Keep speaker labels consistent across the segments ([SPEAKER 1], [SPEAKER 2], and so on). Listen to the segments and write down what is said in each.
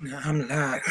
[SPEAKER 1] I'm live.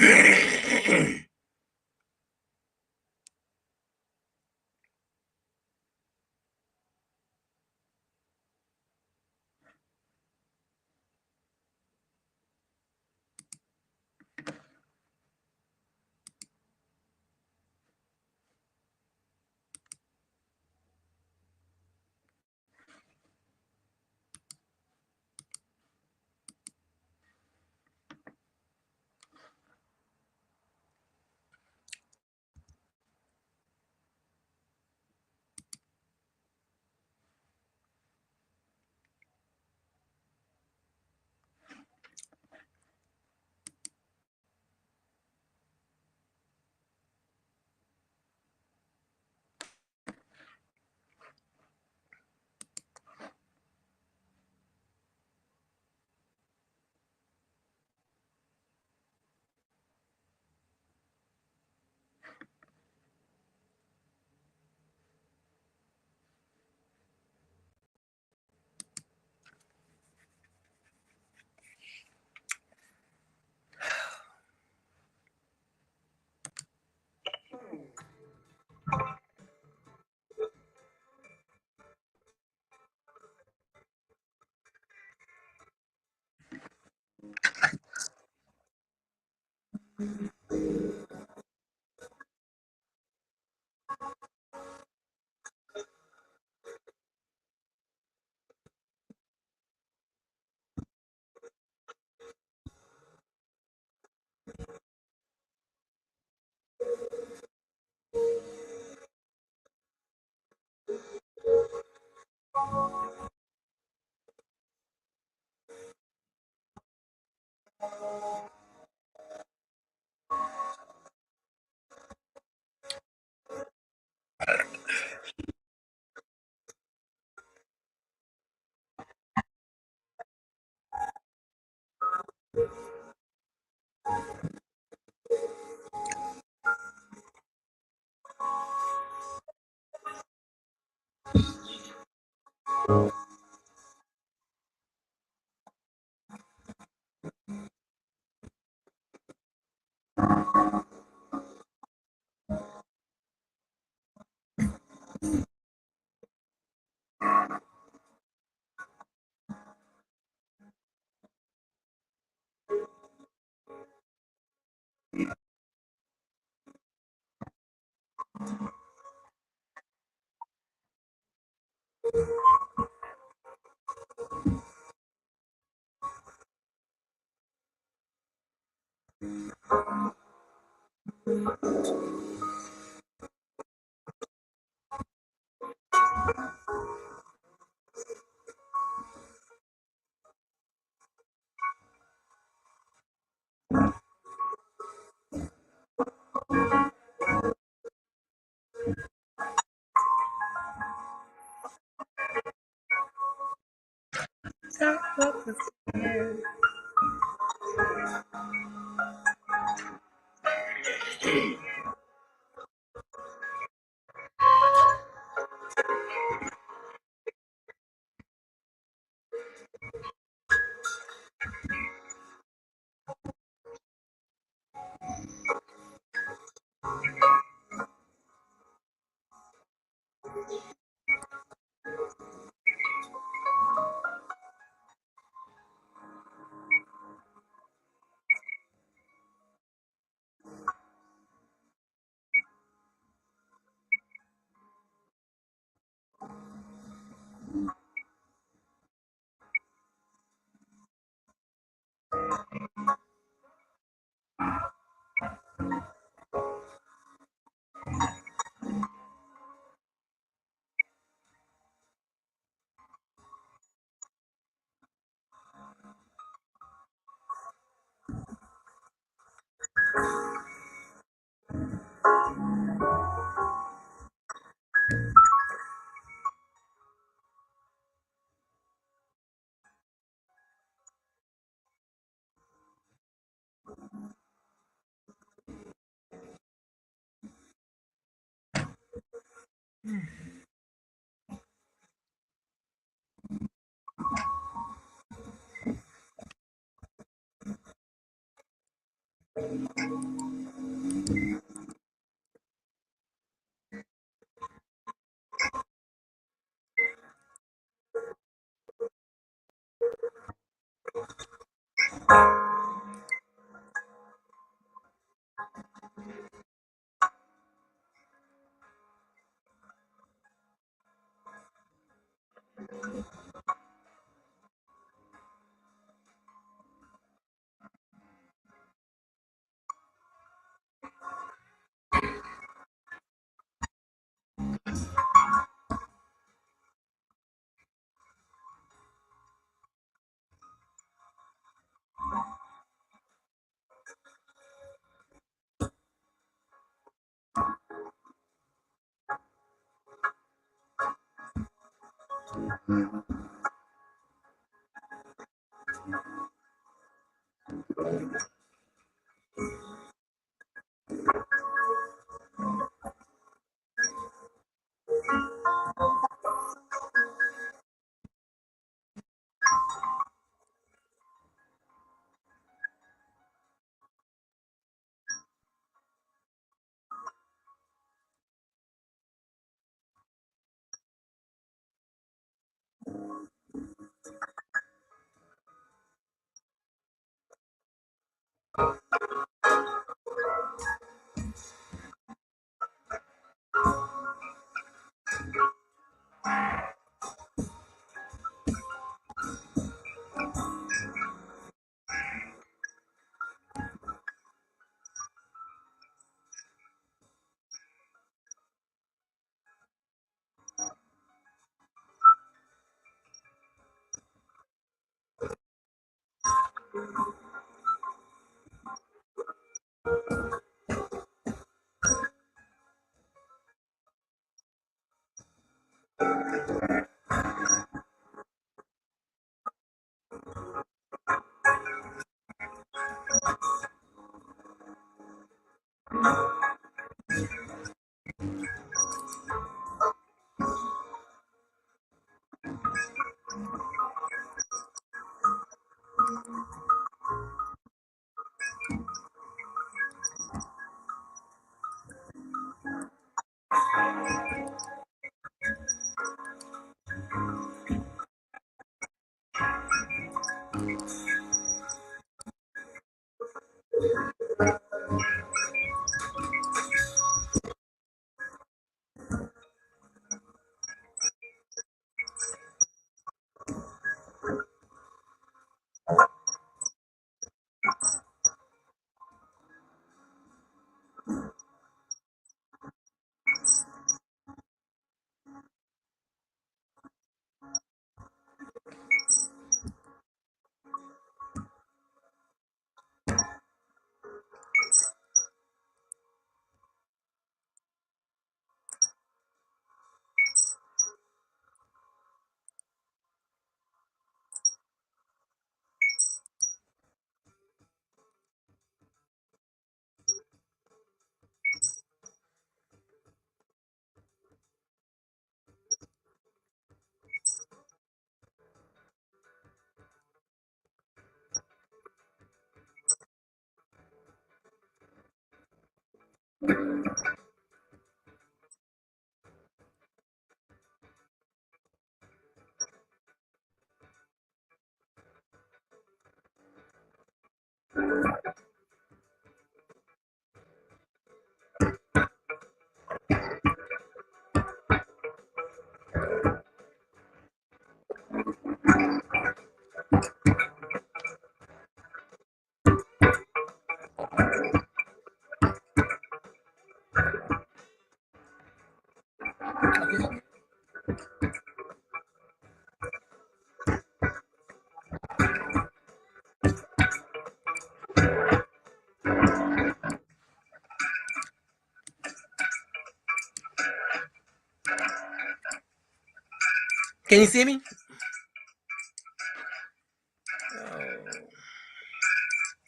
[SPEAKER 1] Can you see me?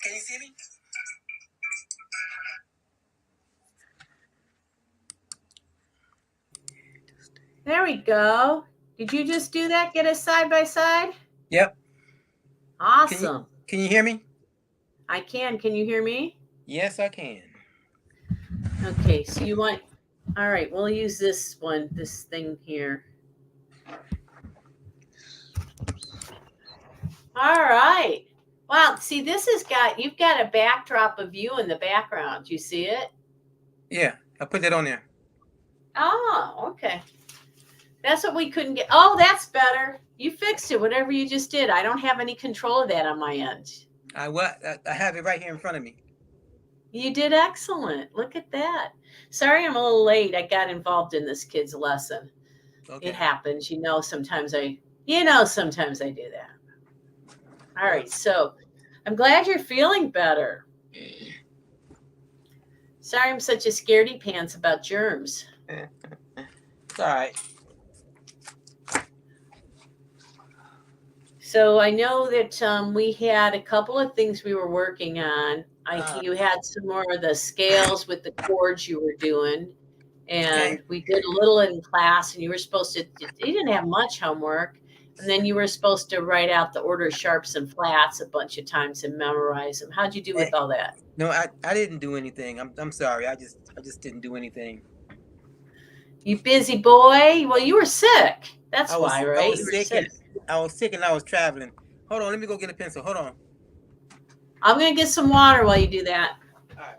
[SPEAKER 1] Can you see me?
[SPEAKER 2] There we go. Did you just do that? Get us side by side?
[SPEAKER 1] Yep.
[SPEAKER 2] Awesome.
[SPEAKER 1] Can you hear me?
[SPEAKER 2] I can. Can you hear me?
[SPEAKER 1] Yes, I can.
[SPEAKER 2] Okay, so you want, all right, we'll use this one, this thing here. All right. Wow. See, you've got a backdrop of you in the background. You see it?
[SPEAKER 1] Yeah, I put that on there.
[SPEAKER 2] Oh, okay. That's what we couldn't get. Oh, that's better. You fixed it, whatever you just did. I don't have any control of that on my end.
[SPEAKER 1] I have it right here in front of me.
[SPEAKER 2] You did excellent. Look at that. Sorry, I'm a little late. I got involved in this kid's lesson.
[SPEAKER 1] Okay.
[SPEAKER 2] It happens. Sometimes I do that. All right. So I'm glad you're feeling better. Sorry, I'm such a scaredy pants about germs.
[SPEAKER 1] It's all right.
[SPEAKER 2] So I know that we had a couple of things we were working on. You had some more of the scales with the chords you were doing, and
[SPEAKER 1] Okay.
[SPEAKER 2] we did a little in class. And you were supposed to. You didn't have much homework, and then you were supposed to write out the order of sharps and flats a bunch of times and memorize them. How'd you do with all that?
[SPEAKER 1] No, I didn't do anything. I'm sorry. I just didn't do anything.
[SPEAKER 2] You busy boy? Well, you were sick. That's why, right?
[SPEAKER 1] I was sick and I was traveling. Hold on, let me go get a pencil. Hold on.
[SPEAKER 2] I'm gonna get some water while you do that.
[SPEAKER 1] All right.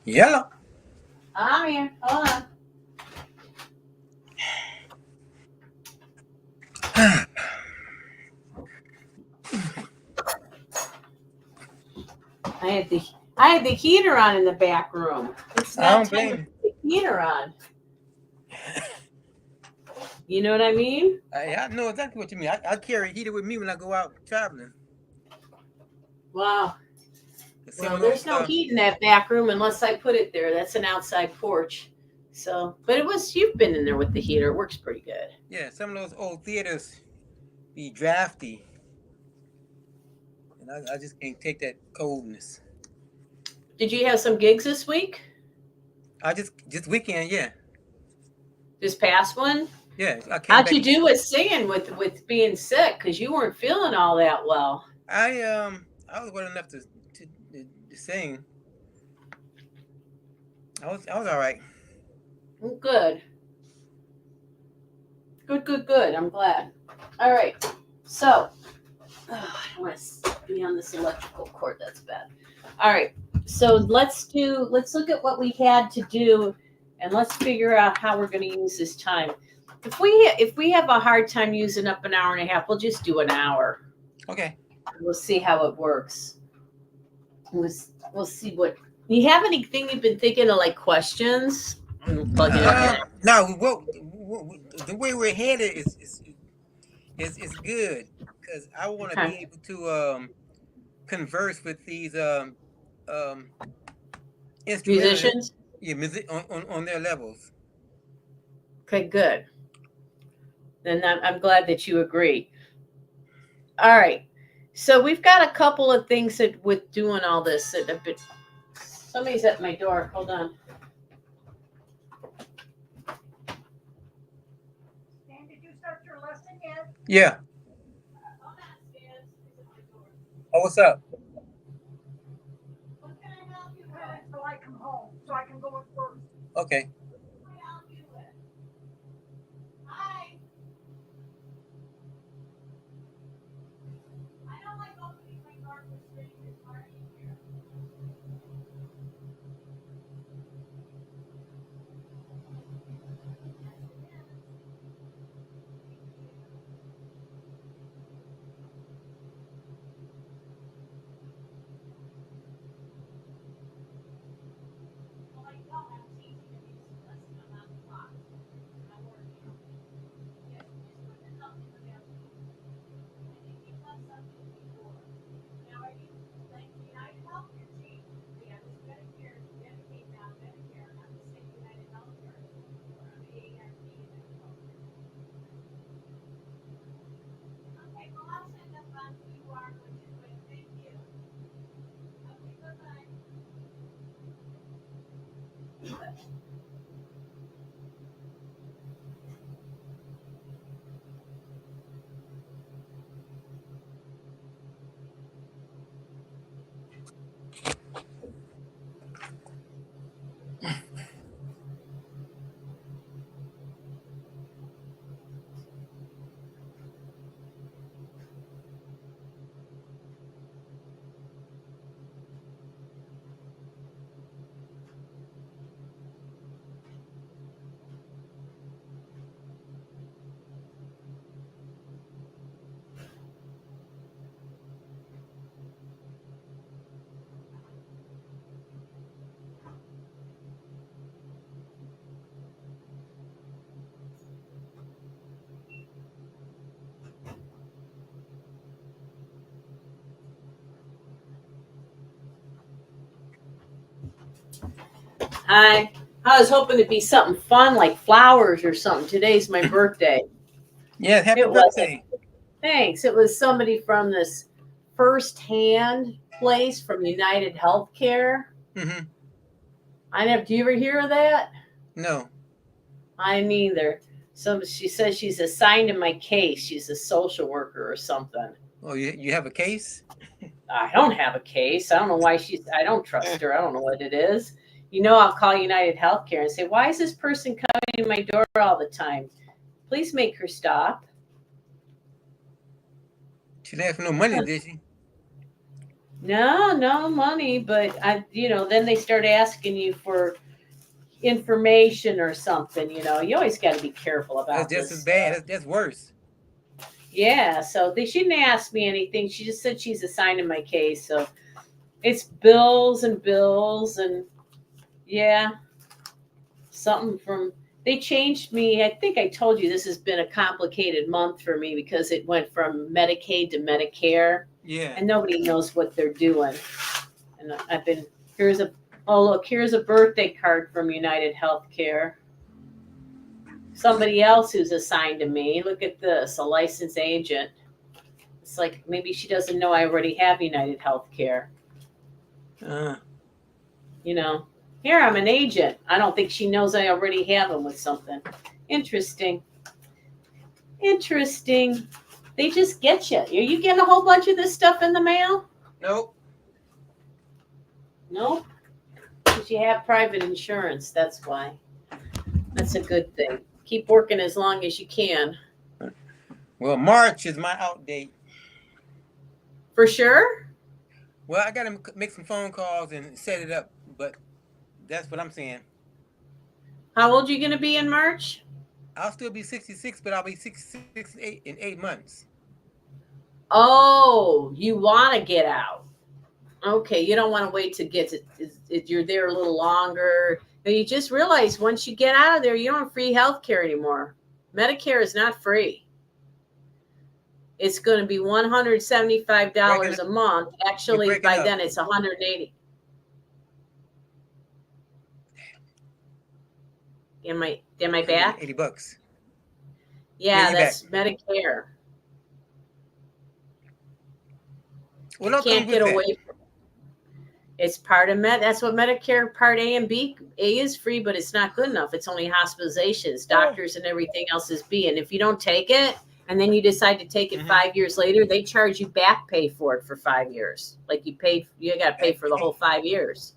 [SPEAKER 1] Yellow.
[SPEAKER 2] I'm here. Hold on. I had the heater on in the back room. It's
[SPEAKER 1] I
[SPEAKER 2] not
[SPEAKER 1] don't
[SPEAKER 2] time to
[SPEAKER 1] blame
[SPEAKER 2] put the heater on. You know what I mean?
[SPEAKER 1] I know exactly what you mean. I carry a heater with me when I go out traveling.
[SPEAKER 2] Wow.
[SPEAKER 1] Some
[SPEAKER 2] Well,
[SPEAKER 1] of
[SPEAKER 2] there's
[SPEAKER 1] those,
[SPEAKER 2] no heat in that back room unless I put it there. That's an outside porch. So, but you've been in there with the heater. It works pretty good.
[SPEAKER 1] yeah, some of those old theaters be drafty, and I just can't take that coldness.
[SPEAKER 2] Did you have some gigs this week?
[SPEAKER 1] I just weekend, yeah,
[SPEAKER 2] This past one?
[SPEAKER 1] yeah. I came
[SPEAKER 2] How'd
[SPEAKER 1] back.
[SPEAKER 2] you do with singing with being sick? Because you weren't feeling all that well.
[SPEAKER 1] I was well enough to sing. I was all right.
[SPEAKER 2] Good. Good. I'm glad. All right. So, I don't want to be on this electrical cord. That's bad. All right. So let's look at what we had to do, and let's figure out how we're going to use this time. If we have a hard time using up an hour and a half, we'll just do an hour.
[SPEAKER 1] Okay.
[SPEAKER 2] We'll see how it works. We'll see what you have. Anything you've been thinking of, like questions? Plug it in.
[SPEAKER 1] Now, the way we're headed is good because I want to be able to converse with these instrumentalists,
[SPEAKER 2] Musicians.
[SPEAKER 1] yeah, on their levels.
[SPEAKER 2] Okay, good. Then I'm glad that you agree. All right. So we've got a couple of things that with doing all this that have been. Somebody's at my door. Hold on.
[SPEAKER 3] Dan, did you start your lesson yet?
[SPEAKER 1] Yeah. Oh, what's up?
[SPEAKER 3] What can I help you with? Until I come home, so I can go at work.
[SPEAKER 1] Okay.
[SPEAKER 3] What can I help you with? Hi. I don't like opening my door for strangers. Why are you here? Well, I don't. I'm teaching a new
[SPEAKER 2] Hi. I was hoping it'd be something fun like flowers or something. Today's my birthday.
[SPEAKER 1] Yeah, happy
[SPEAKER 2] It wasn't.
[SPEAKER 1] birthday.
[SPEAKER 2] Thanks. It was somebody from this First-Hand place from United Healthcare.
[SPEAKER 1] Mm-hmm.
[SPEAKER 2] Do you ever hear of that?
[SPEAKER 1] No.
[SPEAKER 2] I neither. So she says she's assigned in my case. She's a social worker or something.
[SPEAKER 1] Oh, you have a case?
[SPEAKER 2] I don't have a case. I don't know why I don't trust her. I don't know what it is. You know, I'll call United Healthcare and say, why is this person coming to my door all the time? Please make her stop.
[SPEAKER 1] She didn't have for no money, did she?
[SPEAKER 2] No money, but then they start asking you for information or something. You always got to be careful about
[SPEAKER 1] That's just
[SPEAKER 2] this
[SPEAKER 1] as bad.
[SPEAKER 2] stuff.
[SPEAKER 1] That's worse.
[SPEAKER 2] Yeah, so they shouldn't ask me anything. She just said she's assigned in my case, so it's bills and yeah, something from. They changed me. I think I told you this has been a complicated month for me because it went from Medicaid to Medicare.
[SPEAKER 1] Yeah.
[SPEAKER 2] And nobody knows what they're doing. And here's a birthday card from United Healthcare. Somebody else who's assigned to me. Look at this, a licensed agent. It's like maybe she doesn't know I already have United Healthcare. Here I'm an agent. I don't think she knows I already have them with something. Interesting. They just get you. Are you getting a whole bunch of this stuff in the mail?
[SPEAKER 1] Nope.
[SPEAKER 2] Nope. Because you have private insurance. That's why. That's a good thing. Keep working as long as you can.
[SPEAKER 1] Well, March is my out date.
[SPEAKER 2] For sure?
[SPEAKER 1] Well, I got to make some phone calls and set it up, but that's what I'm saying.
[SPEAKER 2] How old are you going to be in March?
[SPEAKER 1] I'll still be 66, but I'll be 66 in 8 months.
[SPEAKER 2] Oh, you want to get out. Okay, you don't want to wait to get to, you're there a little longer. You just realize once you get out of there, you don't have free health care anymore. Medicare is not free. It's going to be $175 a month. Actually, by then it's $180. Am I back?
[SPEAKER 1] $80.
[SPEAKER 2] Yeah, that's back. Medicare.
[SPEAKER 1] Well,
[SPEAKER 2] you can't get away from it. It's part of That's what Medicare Part A and B. A is free, but it's not good enough. It's only hospitalizations, doctors, and everything else is B. And if you don't take it, and then you decide to take it 5 years later, they charge you back pay for it for 5 years. Like you got to pay for the whole 5 years.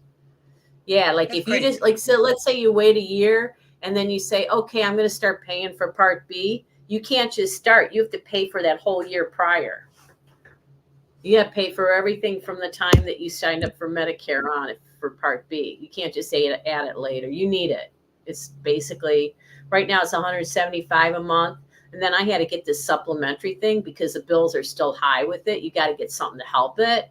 [SPEAKER 2] Yeah, like that's if crazy. You just so let's say you wait a year and then you say, okay, I'm going to start paying for Part B. You can't just start. You have to pay for that whole year prior. You got to pay for everything from the time that you signed up for Medicare on it for Part B. You can't just say add it later. You need it. It's basically right now it's $175 a month. And then I had to get this supplementary thing because the bills are still high with it. You got to get something to help it.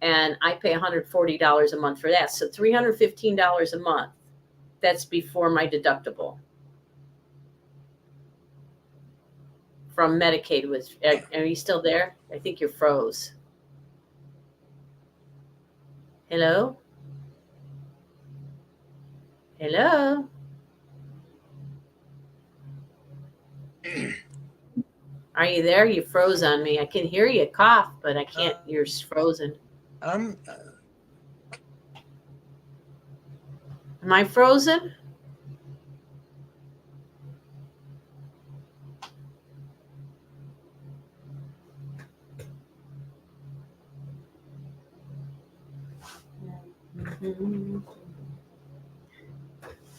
[SPEAKER 2] And I pay $140 a month for that. So $315 a month. That's before my deductible. From Medicaid. Are you still there? I think you're froze. Hello? Hello? Are you there? You froze on me. I can hear you cough, but I can't. You're frozen. Am I frozen?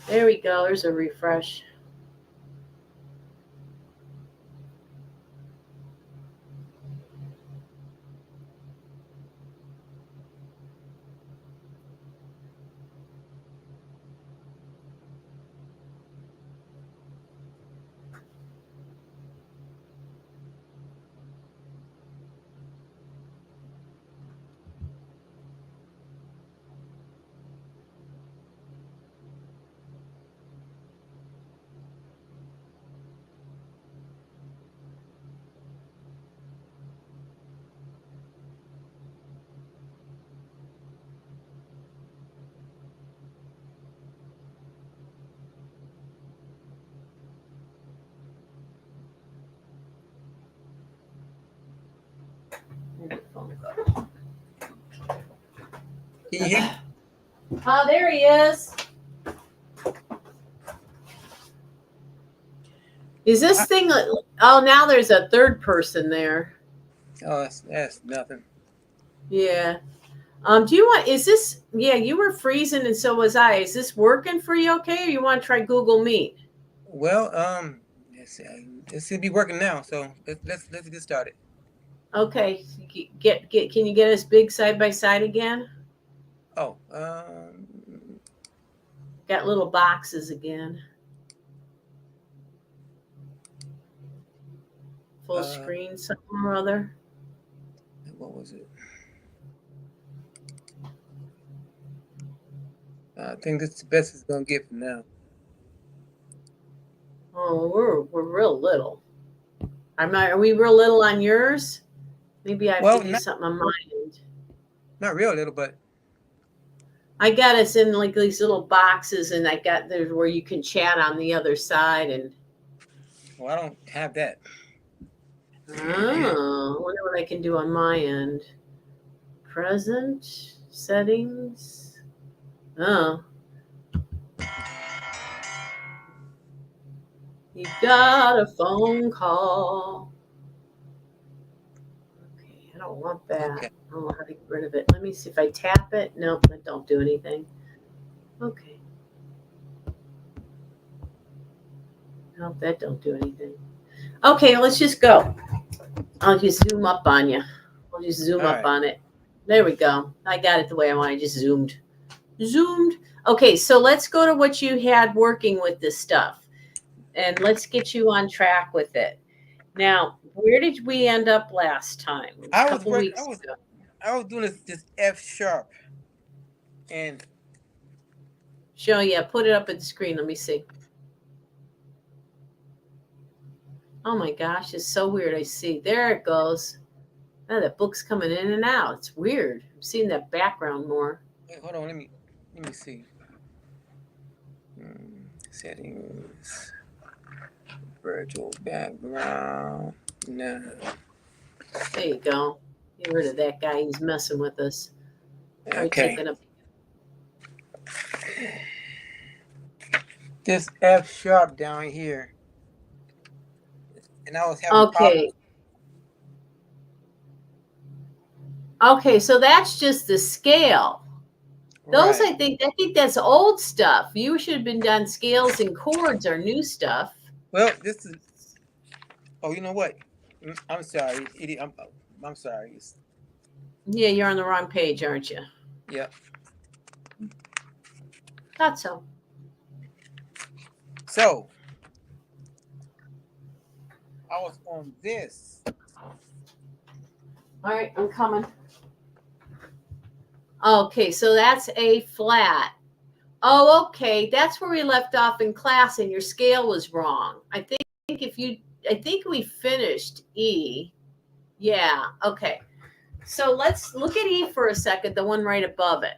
[SPEAKER 2] There we go. There's a refresh.
[SPEAKER 1] Can you hear me?
[SPEAKER 2] Oh, there he is. Is this thing? Oh, now there's a third person there.
[SPEAKER 1] Oh, that's nothing.
[SPEAKER 2] Yeah. Do you want? Is this? Yeah, you were freezing, and so was I. Is this working for you? Okay, or you want to try Google Meet?
[SPEAKER 1] Well, it should be working now. So let's get started.
[SPEAKER 2] Okay. Get. Can you get us big side by side again?
[SPEAKER 1] Oh,
[SPEAKER 2] Got little boxes again. Full screen, something or other.
[SPEAKER 1] What was it? I think that's the best it's gonna get for now.
[SPEAKER 2] Oh, we're real little. Are we real little on yours? Maybe I have to do something on my end.
[SPEAKER 1] Not real little, but
[SPEAKER 2] I got us in like these little boxes, and I got there where you can chat on the other side. And
[SPEAKER 1] well, I don't have that.
[SPEAKER 2] I wonder what I can do on my end. Present settings. Oh. You got a phone call. Okay, I don't want that.
[SPEAKER 1] Okay.
[SPEAKER 2] I don't know how to get rid of it. Let me see if I tap it. Nope, that don't do anything. Okay. Nope, that don't do anything. Okay, let's just go. I'll just zoom up on you. I'll just zoom up on it. There we go. I got it the way I want. I just zoomed. Okay, so let's go to what you had working with this stuff. And let's get you on track with it. Now, where did we end up last time?
[SPEAKER 1] I was doing this F sharp. And
[SPEAKER 2] show you. Put it up at the screen. Let me see. Oh my gosh, it's so weird. I see. There it goes. Oh, that book's coming in and out. It's weird. I'm seeing that background more.
[SPEAKER 1] Wait, hold on. Let me see. Settings. Virtual background. No.
[SPEAKER 2] There you go. Get rid of that guy. He's messing with us.
[SPEAKER 1] Okay. This F sharp down here. And I was having problems.
[SPEAKER 2] Okay, so that's just the scale. Those, right. I think that's old stuff. You should have been done scales and chords or new stuff.
[SPEAKER 1] Well, this is. Oh, you know what? I'm sorry. I'm sorry.
[SPEAKER 2] Yeah, you're on the wrong page, aren't you?
[SPEAKER 1] Yep.
[SPEAKER 2] Thought so.
[SPEAKER 1] So, I was on this.
[SPEAKER 2] All right, I'm coming. Okay, so that's A flat. Oh, okay. That's where we left off in class, and your scale was wrong. I think we finished E. Yeah, okay. So let's look at E for a second, the one right above it.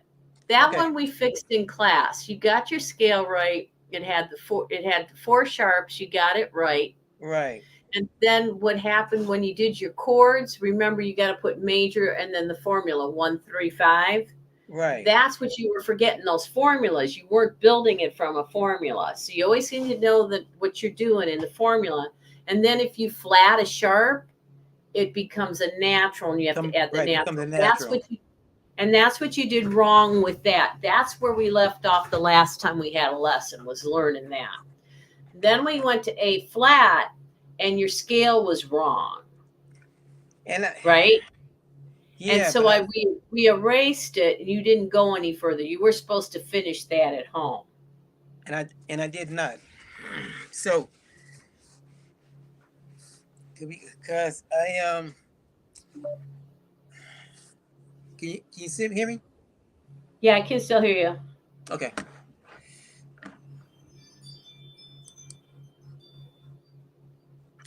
[SPEAKER 2] That one we fixed in class. You got your scale right. It had the four sharps. You got it right.
[SPEAKER 1] Right.
[SPEAKER 2] And then what happened when you did your chords? Remember, you got to put major and then the formula 1, 3, 5.
[SPEAKER 1] Right.
[SPEAKER 2] That's what you were forgetting, those formulas. You weren't building it from a formula. So you always need to know that what you're doing in the formula. And then if you flat a sharp, it becomes a natural and you have to add the
[SPEAKER 1] Becomes a
[SPEAKER 2] natural.
[SPEAKER 1] natural.
[SPEAKER 2] That's what you did wrong with that. That's where we left off the last time we had a lesson, was learning that. Then we went to A flat and your scale was wrong. Right?
[SPEAKER 1] Yeah.
[SPEAKER 2] And so we erased it and you didn't go any further. You were supposed to finish that at home.
[SPEAKER 1] And I did not. So because I can you hear me?
[SPEAKER 2] Yeah, I can still hear you.
[SPEAKER 1] Okay.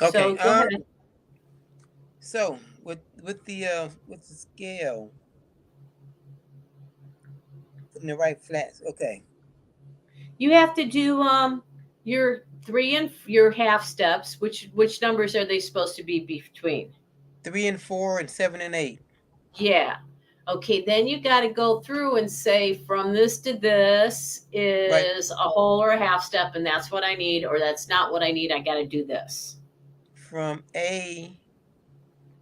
[SPEAKER 1] Okay.
[SPEAKER 2] So go ahead.
[SPEAKER 1] So with the scale, putting the right flats. Okay.
[SPEAKER 2] You have to do your 3 and your half steps. Which numbers are they supposed to be between?
[SPEAKER 1] 3 and 4 and 7 and 8.
[SPEAKER 2] Yeah. Okay, then you got to go through and say from this to this is a whole or a half step, and that's what I need, or that's not what I need. I got to do this.
[SPEAKER 1] From A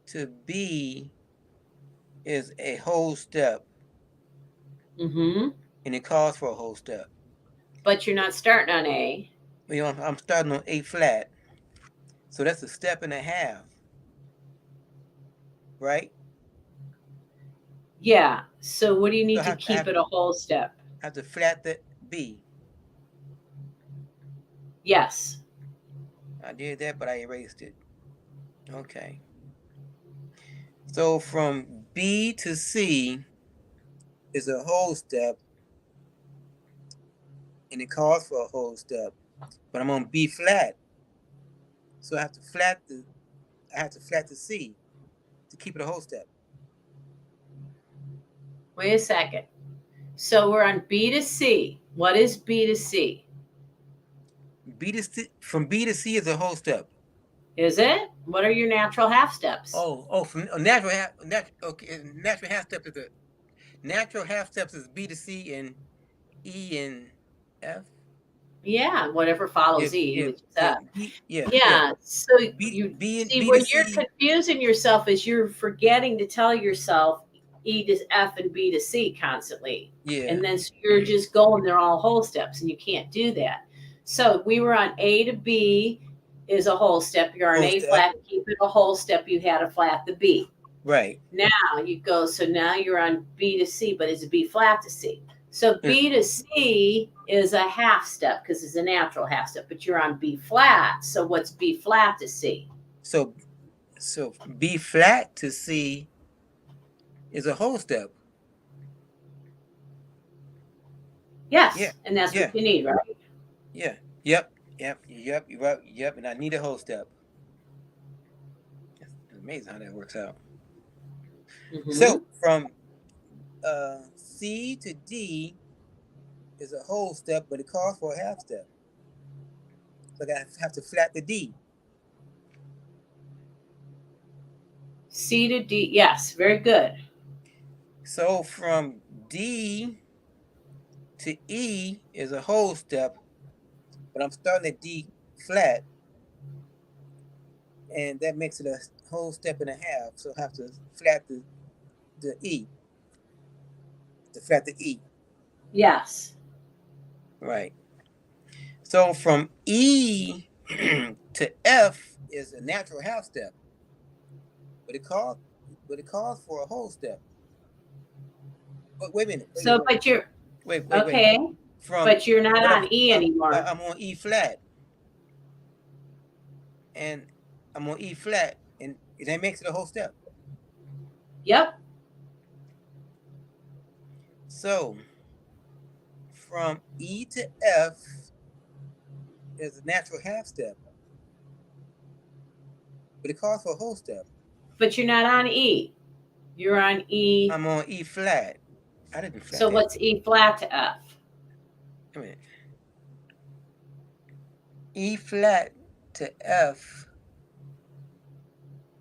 [SPEAKER 1] to B is a whole step.
[SPEAKER 2] Mm-hmm.
[SPEAKER 1] And it calls for a whole step.
[SPEAKER 2] But you're not starting on A.
[SPEAKER 1] I'm starting on A flat. So that's a step and a half. Right?
[SPEAKER 2] Yeah. So what do you need to keep it a whole step?
[SPEAKER 1] I have to flat the B.
[SPEAKER 2] Yes.
[SPEAKER 1] I did that, but I erased it. Okay. So from B to C is a whole step. And it calls for a whole step. But I'm on B flat. So I have to flat the C to keep it a whole step.
[SPEAKER 2] Wait a second. So we're on B to C. What is B to C?
[SPEAKER 1] From B to C is a whole step.
[SPEAKER 2] Is it? What are your natural half steps?
[SPEAKER 1] From natural half steps is B to C and E and F.
[SPEAKER 2] Yeah, whatever follows E, which is F.
[SPEAKER 1] Yeah.
[SPEAKER 2] So where you're confusing yourself is you're forgetting to tell yourself E to F and B to C constantly.
[SPEAKER 1] Yeah.
[SPEAKER 2] And then so you're just going, they're all whole steps, and you can't do that. So we were on A to B is a whole step. You're on A flat, keep it a whole step. You had to flat the B.
[SPEAKER 1] Right.
[SPEAKER 2] Now you go, so now you're on B to C, but it's a B flat to C. So B to C is a half step because it's a natural half step, but you're on B flat. So what's B flat to C?
[SPEAKER 1] So B flat to C is a whole step.
[SPEAKER 2] Yes. Yeah. And that's what you need, right?
[SPEAKER 1] Yeah. Yep. And I need a whole step. It's amazing how that works out. Mm-hmm. So from C to D is a whole step, but it calls for a half step. So I have to flat the D.
[SPEAKER 2] C to D, yes, very good.
[SPEAKER 1] So from D to E is a whole step, but I'm starting at D flat, and that makes it a whole step and a half. So I have to flat the E. To flat the E.
[SPEAKER 2] Yes.
[SPEAKER 1] Right. So from E to F is a natural half step, but it calls for a whole step. But wait a minute.
[SPEAKER 2] But you're
[SPEAKER 1] wait.
[SPEAKER 2] Okay. But you're not on E anymore.
[SPEAKER 1] I'm on E flat, and I'm on E flat, and that makes it a whole step.
[SPEAKER 2] Yep.
[SPEAKER 1] So from E to F is a natural half step, but it calls for a whole step.
[SPEAKER 2] But you're not on E. You're on E.
[SPEAKER 1] I'm on E flat. I didn't flat.
[SPEAKER 2] So what's E flat to F?
[SPEAKER 1] Wait a minute. E flat to F.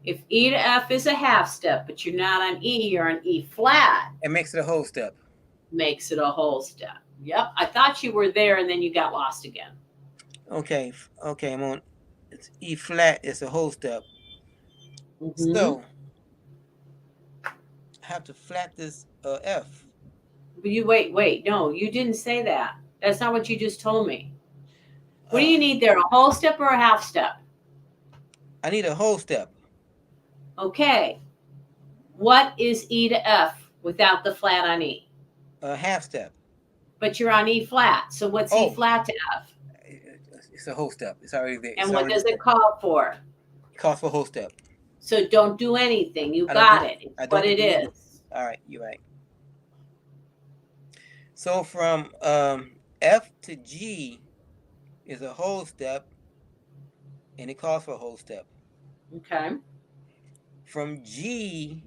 [SPEAKER 2] If E to F is a half step, but you're not on E, you're on E flat.
[SPEAKER 1] It makes it a whole step.
[SPEAKER 2] makes it a whole step. Yep. I thought you were there and then you got lost again.
[SPEAKER 1] Okay, okay, I'm on. It's E flat. It's a whole step.
[SPEAKER 2] Mm-hmm.
[SPEAKER 1] So I have to flat this F.
[SPEAKER 2] But you wait. No, you didn't say that. That's not what you just told me. What do you need there? A whole step or a half step?
[SPEAKER 1] I need a whole step.
[SPEAKER 2] Okay. What is E to F without the flat on E?
[SPEAKER 1] A half step.
[SPEAKER 2] But you're on E flat. So what's E flat to F?
[SPEAKER 1] It's a whole step. It's already there.
[SPEAKER 2] And what does it call for?
[SPEAKER 1] It calls for a whole step.
[SPEAKER 2] So don't do anything. You got it. It's what it is.
[SPEAKER 1] All right, you're right. So from F to G is a whole step, and it calls for a whole step.
[SPEAKER 2] Okay.
[SPEAKER 1] From G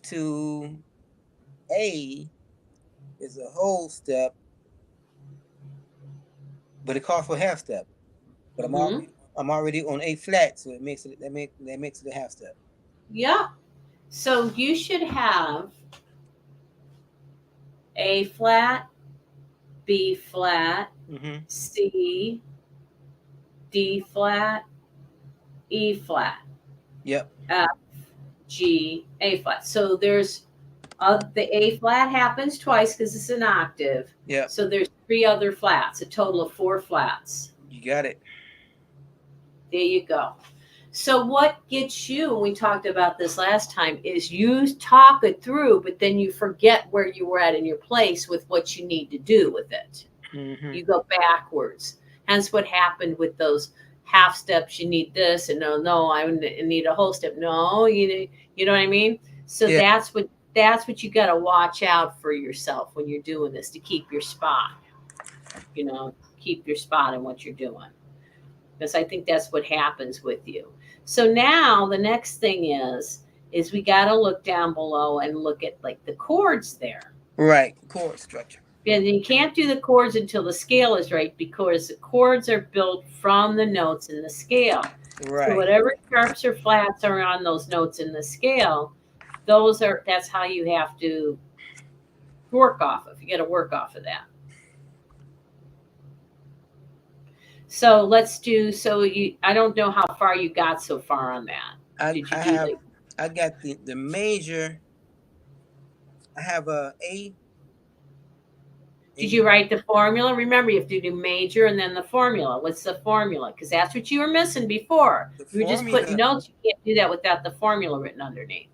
[SPEAKER 1] to A is a whole step, but it calls for a half step. But I'm already on A flat, so it makes it that makes it a half step.
[SPEAKER 2] Yeah. So you should have A flat, B flat, C, D flat, E flat.
[SPEAKER 1] Yep.
[SPEAKER 2] F, G, A flat. So there's the A flat happens twice because it's an octave.
[SPEAKER 1] Yeah.
[SPEAKER 2] So there's 3 other flats, a total of 4 flats.
[SPEAKER 1] You got it.
[SPEAKER 2] There you go. So what gets you, and we talked about this last time, is you talk it through, but then you forget where you were at in your place with what you need to do with it. You go backwards. Hence what happened with those half steps. You need this, and no, I need a whole step. No, you know what I mean? So that's what you got to watch out for yourself when you're doing this, to keep your spot. Keep your spot in what you're doing. Because I think that's what happens with you. So now the next thing is we got to look down below and look at like the chords there.
[SPEAKER 1] Right, chord structure.
[SPEAKER 2] And you can't do the chords until the scale is right, because the chords are built from the notes in the scale.
[SPEAKER 1] Right.
[SPEAKER 2] So whatever sharps or flats are on those notes in the scale, that's how you have to work off of. You got to work off of that. So let's do. I don't know how far you got so far on that.
[SPEAKER 1] I got the major. I have a A.
[SPEAKER 2] Did you write the formula? Remember, you have to do major and then the formula. What's the formula? Because that's what you were missing before. You were just putting notes. You can't do that without the formula written underneath.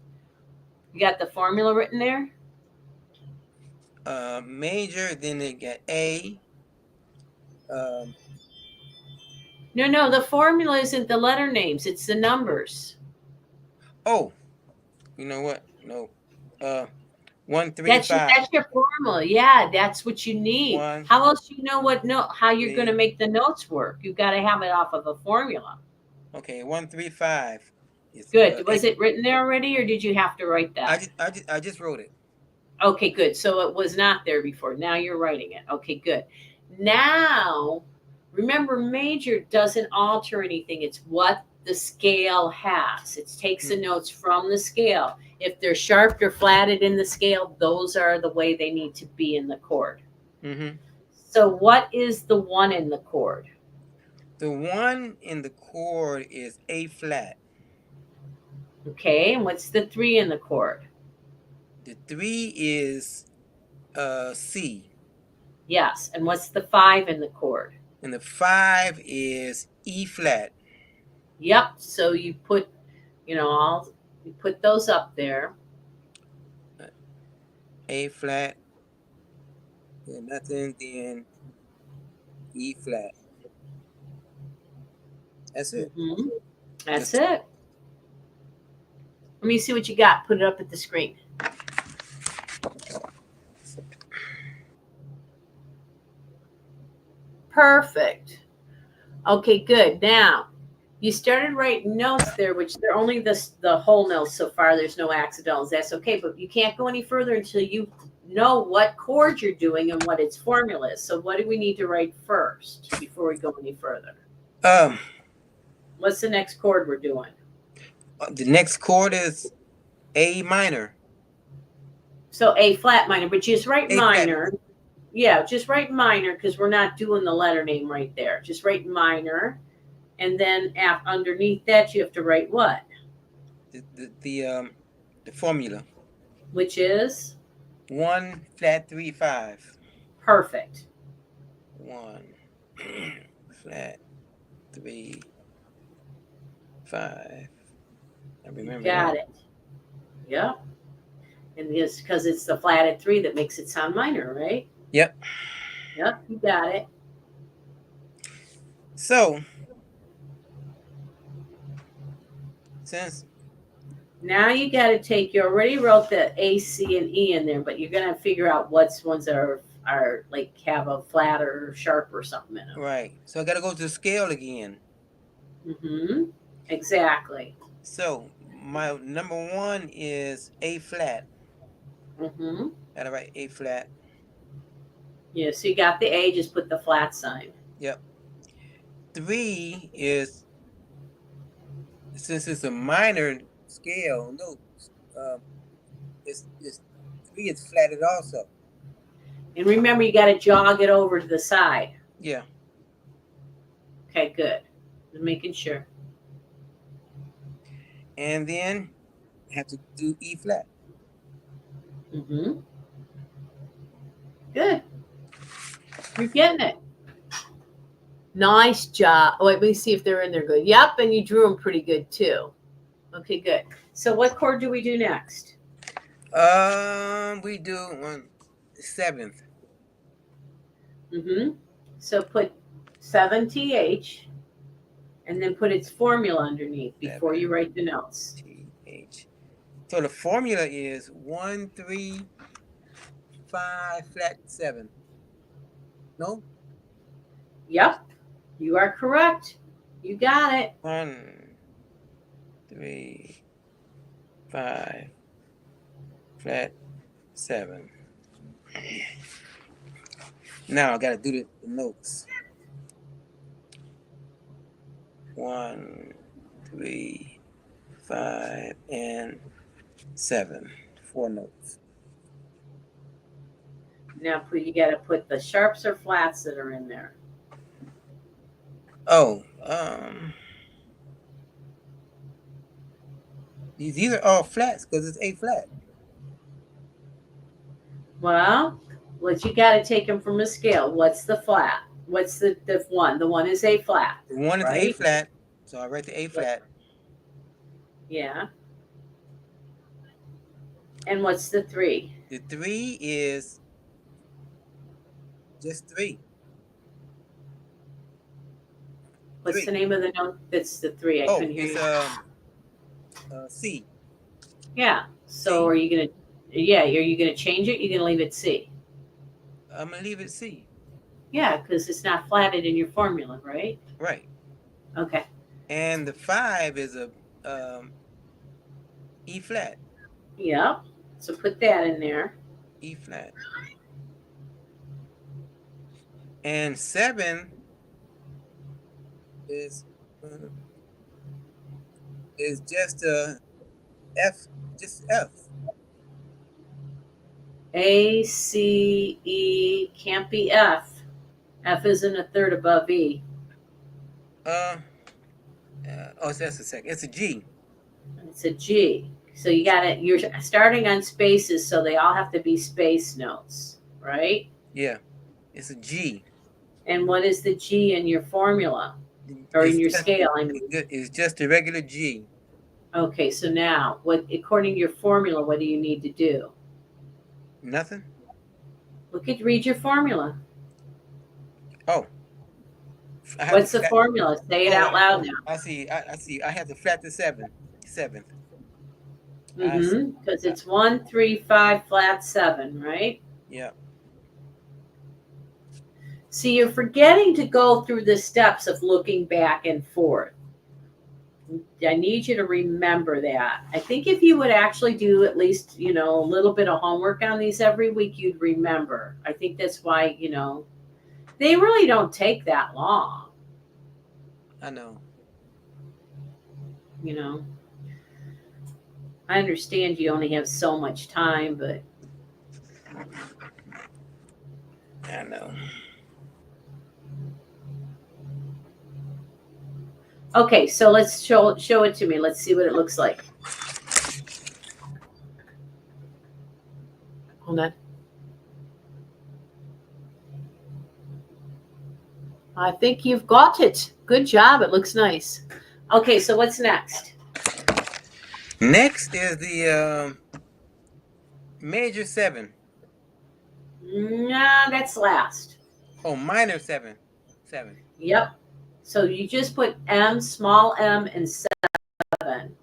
[SPEAKER 2] You got the formula written there?
[SPEAKER 1] Major, then they get A.
[SPEAKER 2] No, the formula isn't the letter names. It's the numbers.
[SPEAKER 1] Oh, you know what? No. 1, 3,
[SPEAKER 2] that's
[SPEAKER 1] 5.
[SPEAKER 2] That's your formula. Yeah, that's what you need. How else do you know how you're going to make the notes work? You've got to have it off of a formula.
[SPEAKER 1] Okay, 1, 3, 5.
[SPEAKER 2] Good. Was it written there already, or did you have to write that?
[SPEAKER 1] I just wrote it.
[SPEAKER 2] Okay, good. So it was not there before. Now you're writing it. Okay, good. Now, remember, major doesn't alter anything. It's what the scale has. It takes the notes from the scale. If they're sharped or flatted in the scale, those are the way they need to be in the chord. So what is the 1 in the chord?
[SPEAKER 1] The 1 in the chord is A flat.
[SPEAKER 2] Okay, and what's the 3 in the chord?
[SPEAKER 1] The 3 is C.
[SPEAKER 2] Yes, and what's the 5 in the chord?
[SPEAKER 1] And the 5 is E flat.
[SPEAKER 2] Yep. So you put, you put those up there.
[SPEAKER 1] A flat. And nothing, then E flat. That's it.
[SPEAKER 2] That's it. Let me see what you got. Put it up at the screen. Perfect. Okay, good. Now, you started writing notes there, which they're only the whole notes so far. There's no accidentals. That's okay, but you can't go any further until you know what chord you're doing and what its formula is. So what do we need to write first before we go any further? What's the next chord we're doing?
[SPEAKER 1] The next chord is A minor.
[SPEAKER 2] So A flat minor, but just write
[SPEAKER 1] A flat.
[SPEAKER 2] minor. Yeah, just write minor because we're not doing the letter name right there. Just write minor, and then underneath that you have to write what?
[SPEAKER 1] The formula.
[SPEAKER 2] Which is
[SPEAKER 1] 1 flat 3 5.
[SPEAKER 2] perfect.
[SPEAKER 1] 1 flat 3 5. I remember
[SPEAKER 2] Got
[SPEAKER 1] that.
[SPEAKER 2] it. Yep. And it's because it's the flatted 3 that makes it sound minor, right?
[SPEAKER 1] Yep.
[SPEAKER 2] Yep, you got it.
[SPEAKER 1] So since
[SPEAKER 2] Now you got to take. You already wrote the A, C, and E in there, but you're gonna figure out what's ones that are like have a flat or sharp or something in them.
[SPEAKER 1] right, so I got to go to the scale again.
[SPEAKER 2] Mm-hmm. Exactly.
[SPEAKER 1] So my number 1 is A flat.
[SPEAKER 2] Mm-hmm.
[SPEAKER 1] Gotta write A flat.
[SPEAKER 2] Yeah. So you got the A. Just put the flat sign.
[SPEAKER 1] Yep. 3 is, since it's a minor scale note, it's 3 is flatted also.
[SPEAKER 2] And remember, you got to jog it over to the side.
[SPEAKER 1] Yeah.
[SPEAKER 2] Okay. Good. Just making sure.
[SPEAKER 1] And then I have to do E flat.
[SPEAKER 2] Mm-hmm. Good. You're getting it. Nice job. Oh, wait, let me see if they're in there good. Yep, and you drew them pretty good too. Okay, good. So what chord do we do next?
[SPEAKER 1] We do on 7th.
[SPEAKER 2] Mm-hmm. So put 7TH and then put its formula underneath before you write the notes.
[SPEAKER 1] TH. So the formula is 1 3 5 flat 7. No?
[SPEAKER 2] Yep, you are correct. You got it.
[SPEAKER 1] 1 3 5 flat 7. Now I gotta do the notes. 1 3 5 and 7. 4 notes.
[SPEAKER 2] Now you got to put the sharps or flats that are in there.
[SPEAKER 1] Oh, these are all flats because it's A flat.
[SPEAKER 2] Well, you got to take them from a scale. What's the flat? What's the one? The one is A flat.
[SPEAKER 1] The 1 is
[SPEAKER 2] right?
[SPEAKER 1] A flat, so I write the A flat.
[SPEAKER 2] Yeah. And what's the 3?
[SPEAKER 1] The 3 is just 3.
[SPEAKER 2] What's
[SPEAKER 1] 3.
[SPEAKER 2] the name of the note that's the 3? I couldn't hear
[SPEAKER 1] It's
[SPEAKER 2] you.
[SPEAKER 1] C.
[SPEAKER 2] Yeah. So
[SPEAKER 1] C.
[SPEAKER 2] are you gonna? Yeah. Are you gonna change it? You're gonna leave it C.
[SPEAKER 1] I'm gonna leave it C.
[SPEAKER 2] Yeah, because it's not flatted in your formula, right?
[SPEAKER 1] Right.
[SPEAKER 2] Okay.
[SPEAKER 1] And the 5 is a E flat.
[SPEAKER 2] Yep. So put that in there.
[SPEAKER 1] E flat. And 7 is just a F, just F.
[SPEAKER 2] A, C, E can't be F. F isn't a third above E.
[SPEAKER 1] That's a second. It's a G.
[SPEAKER 2] It's a G. So you got it. You're starting on spaces, so they all have to be space notes, right?
[SPEAKER 1] Yeah, it's a G.
[SPEAKER 2] And what is the G in your formula or in your scale? I mean,
[SPEAKER 1] it's just a regular G.
[SPEAKER 2] Okay, so now, according to your formula, what do you need to do?
[SPEAKER 1] Nothing.
[SPEAKER 2] Read your formula.
[SPEAKER 1] Oh.
[SPEAKER 2] What's the formula? Say it out loud now.
[SPEAKER 1] I see. I have to flat the 7th.
[SPEAKER 2] Because it's 1 3 5 flat 7, right?
[SPEAKER 1] Yeah.
[SPEAKER 2] See, you're forgetting to go through the steps of looking back and forth. I need you to remember that. I think if you would actually do at least, a little bit of homework on these every week, you'd remember. I think that's why, they really don't take that long.
[SPEAKER 1] I know.
[SPEAKER 2] I understand you only have so much time, but
[SPEAKER 1] I know.
[SPEAKER 2] Okay, so let's show it to me. Let's see what it looks like. Hold on. I think you've got it. Good job. It looks nice. Okay, so what's next?
[SPEAKER 1] Next is the major 7.
[SPEAKER 2] Nah, that's last.
[SPEAKER 1] Oh, minor 7. 7.
[SPEAKER 2] Yep. So you just put M, small m, and 7.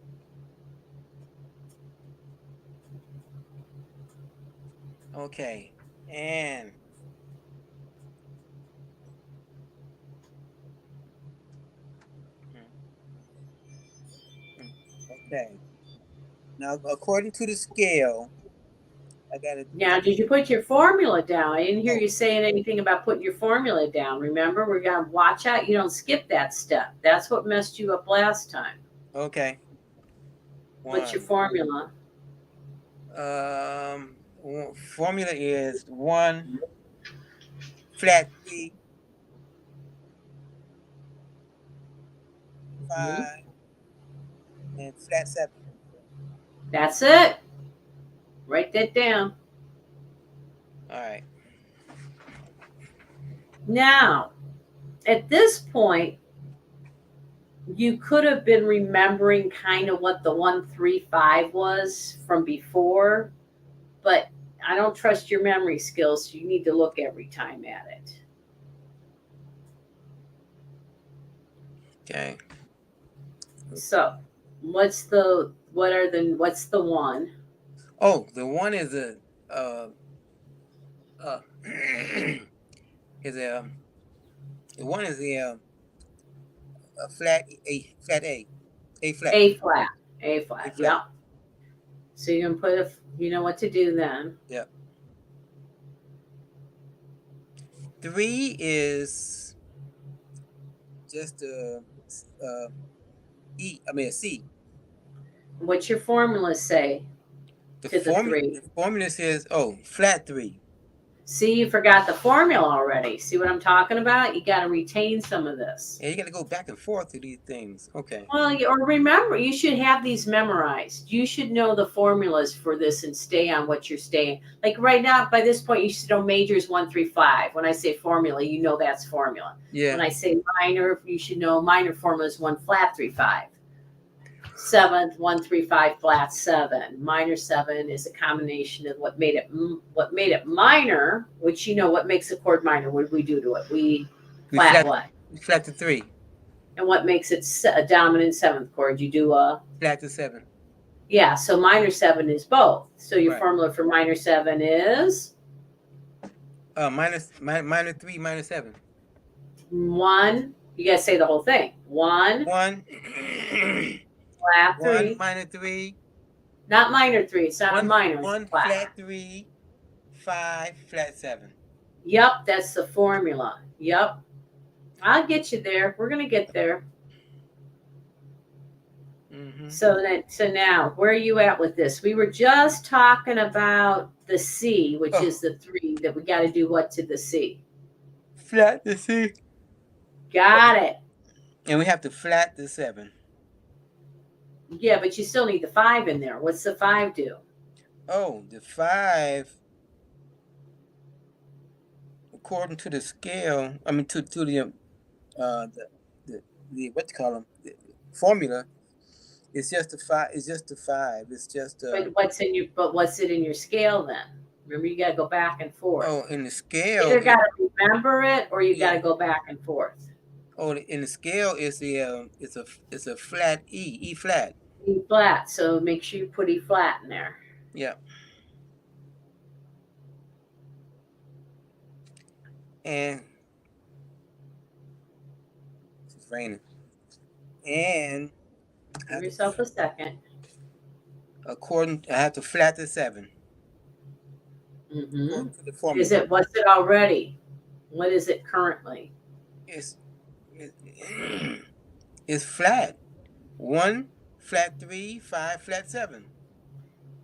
[SPEAKER 1] Okay. And okay. Now, according to the scale, I gotta.
[SPEAKER 2] Now, did you put your formula down? I didn't hear you saying anything about putting your formula down. Remember, we're going to watch out. You don't skip that step. That's what messed you up last time.
[SPEAKER 1] Okay.
[SPEAKER 2] What's your formula?
[SPEAKER 1] Formula is 1 flat 3 5 and flat 7.
[SPEAKER 2] That's it. Write that down.
[SPEAKER 1] All right.
[SPEAKER 2] Now, at this point, you could have been remembering kind of what the 135 was from before, but I don't trust your memory skills, so you need to look every time at it.
[SPEAKER 1] Okay.
[SPEAKER 2] So, what's the one?
[SPEAKER 1] Oh, the one is a is a the one is a flat A flat.
[SPEAKER 2] A flat.
[SPEAKER 1] A flat.
[SPEAKER 2] Yep. So you can put you know what to do then.
[SPEAKER 1] Yep. 3 is just a C.
[SPEAKER 2] What's your formula say?
[SPEAKER 1] The
[SPEAKER 2] to the 3.
[SPEAKER 1] The formula says flat 3.
[SPEAKER 2] See, you forgot the formula already. See what I'm talking about? You got to retain some of this.
[SPEAKER 1] Yeah, you got to go back and forth through these things. Okay.
[SPEAKER 2] Well, or remember, you should have these memorized. You should know the formulas for this and stay on what you're staying. Like right now, by this point, you should know majors 1 through 5. When I say formula, you know that's formula.
[SPEAKER 1] Yeah.
[SPEAKER 2] When I say minor, you should know minor formula is 1 flat 3 5. 7th 1 3 5 flat 7. Minor 7 is a combination of what made it minor, which you know what makes a chord minor. What did we do to it? We flat what?
[SPEAKER 1] We flat to 3.
[SPEAKER 2] And what makes it a dominant 7th chord? You do a
[SPEAKER 1] flat to 7.
[SPEAKER 2] Yeah, so minor 7 is both. So your formula for minor 7 is
[SPEAKER 1] minor 3 minor 7.
[SPEAKER 2] 1. You gotta say the whole thing. 1 flat 3.
[SPEAKER 1] 1 minor 3.
[SPEAKER 2] Not minor 3. It's not a minor.
[SPEAKER 1] 1 flat 3 5 flat 7.
[SPEAKER 2] Yep, that's the formula. Yep. I'll get you there. We're gonna get there.
[SPEAKER 1] Mm-hmm.
[SPEAKER 2] So now, where are you at with this? We were just talking about the C, which is the 3 that we got to do what to the C?
[SPEAKER 1] Flat the C.
[SPEAKER 2] Got it.
[SPEAKER 1] And we have to flat the 7.
[SPEAKER 2] Yeah, but you still need the 5 in there. What's the 5 do?
[SPEAKER 1] Oh, the 5, according to the scale, I mean to the what you call them, the formula. It's just a 5. It's just a 5. It's just.
[SPEAKER 2] But what's it in your scale then? Remember, you got to go back and forth.
[SPEAKER 1] Oh, in the scale.
[SPEAKER 2] You either got to remember it or you got to go back and forth.
[SPEAKER 1] Oh, in the scale it's a flat E flat.
[SPEAKER 2] E flat. So make sure you put E flat in there.
[SPEAKER 1] Yeah. And it's raining. And
[SPEAKER 2] give yourself a second.
[SPEAKER 1] I have to flat the 7.
[SPEAKER 2] Mm-hmm.
[SPEAKER 1] To the formula.
[SPEAKER 2] What's it already? What is it currently?
[SPEAKER 1] It's flat. 1 flat 3 5 flat 7.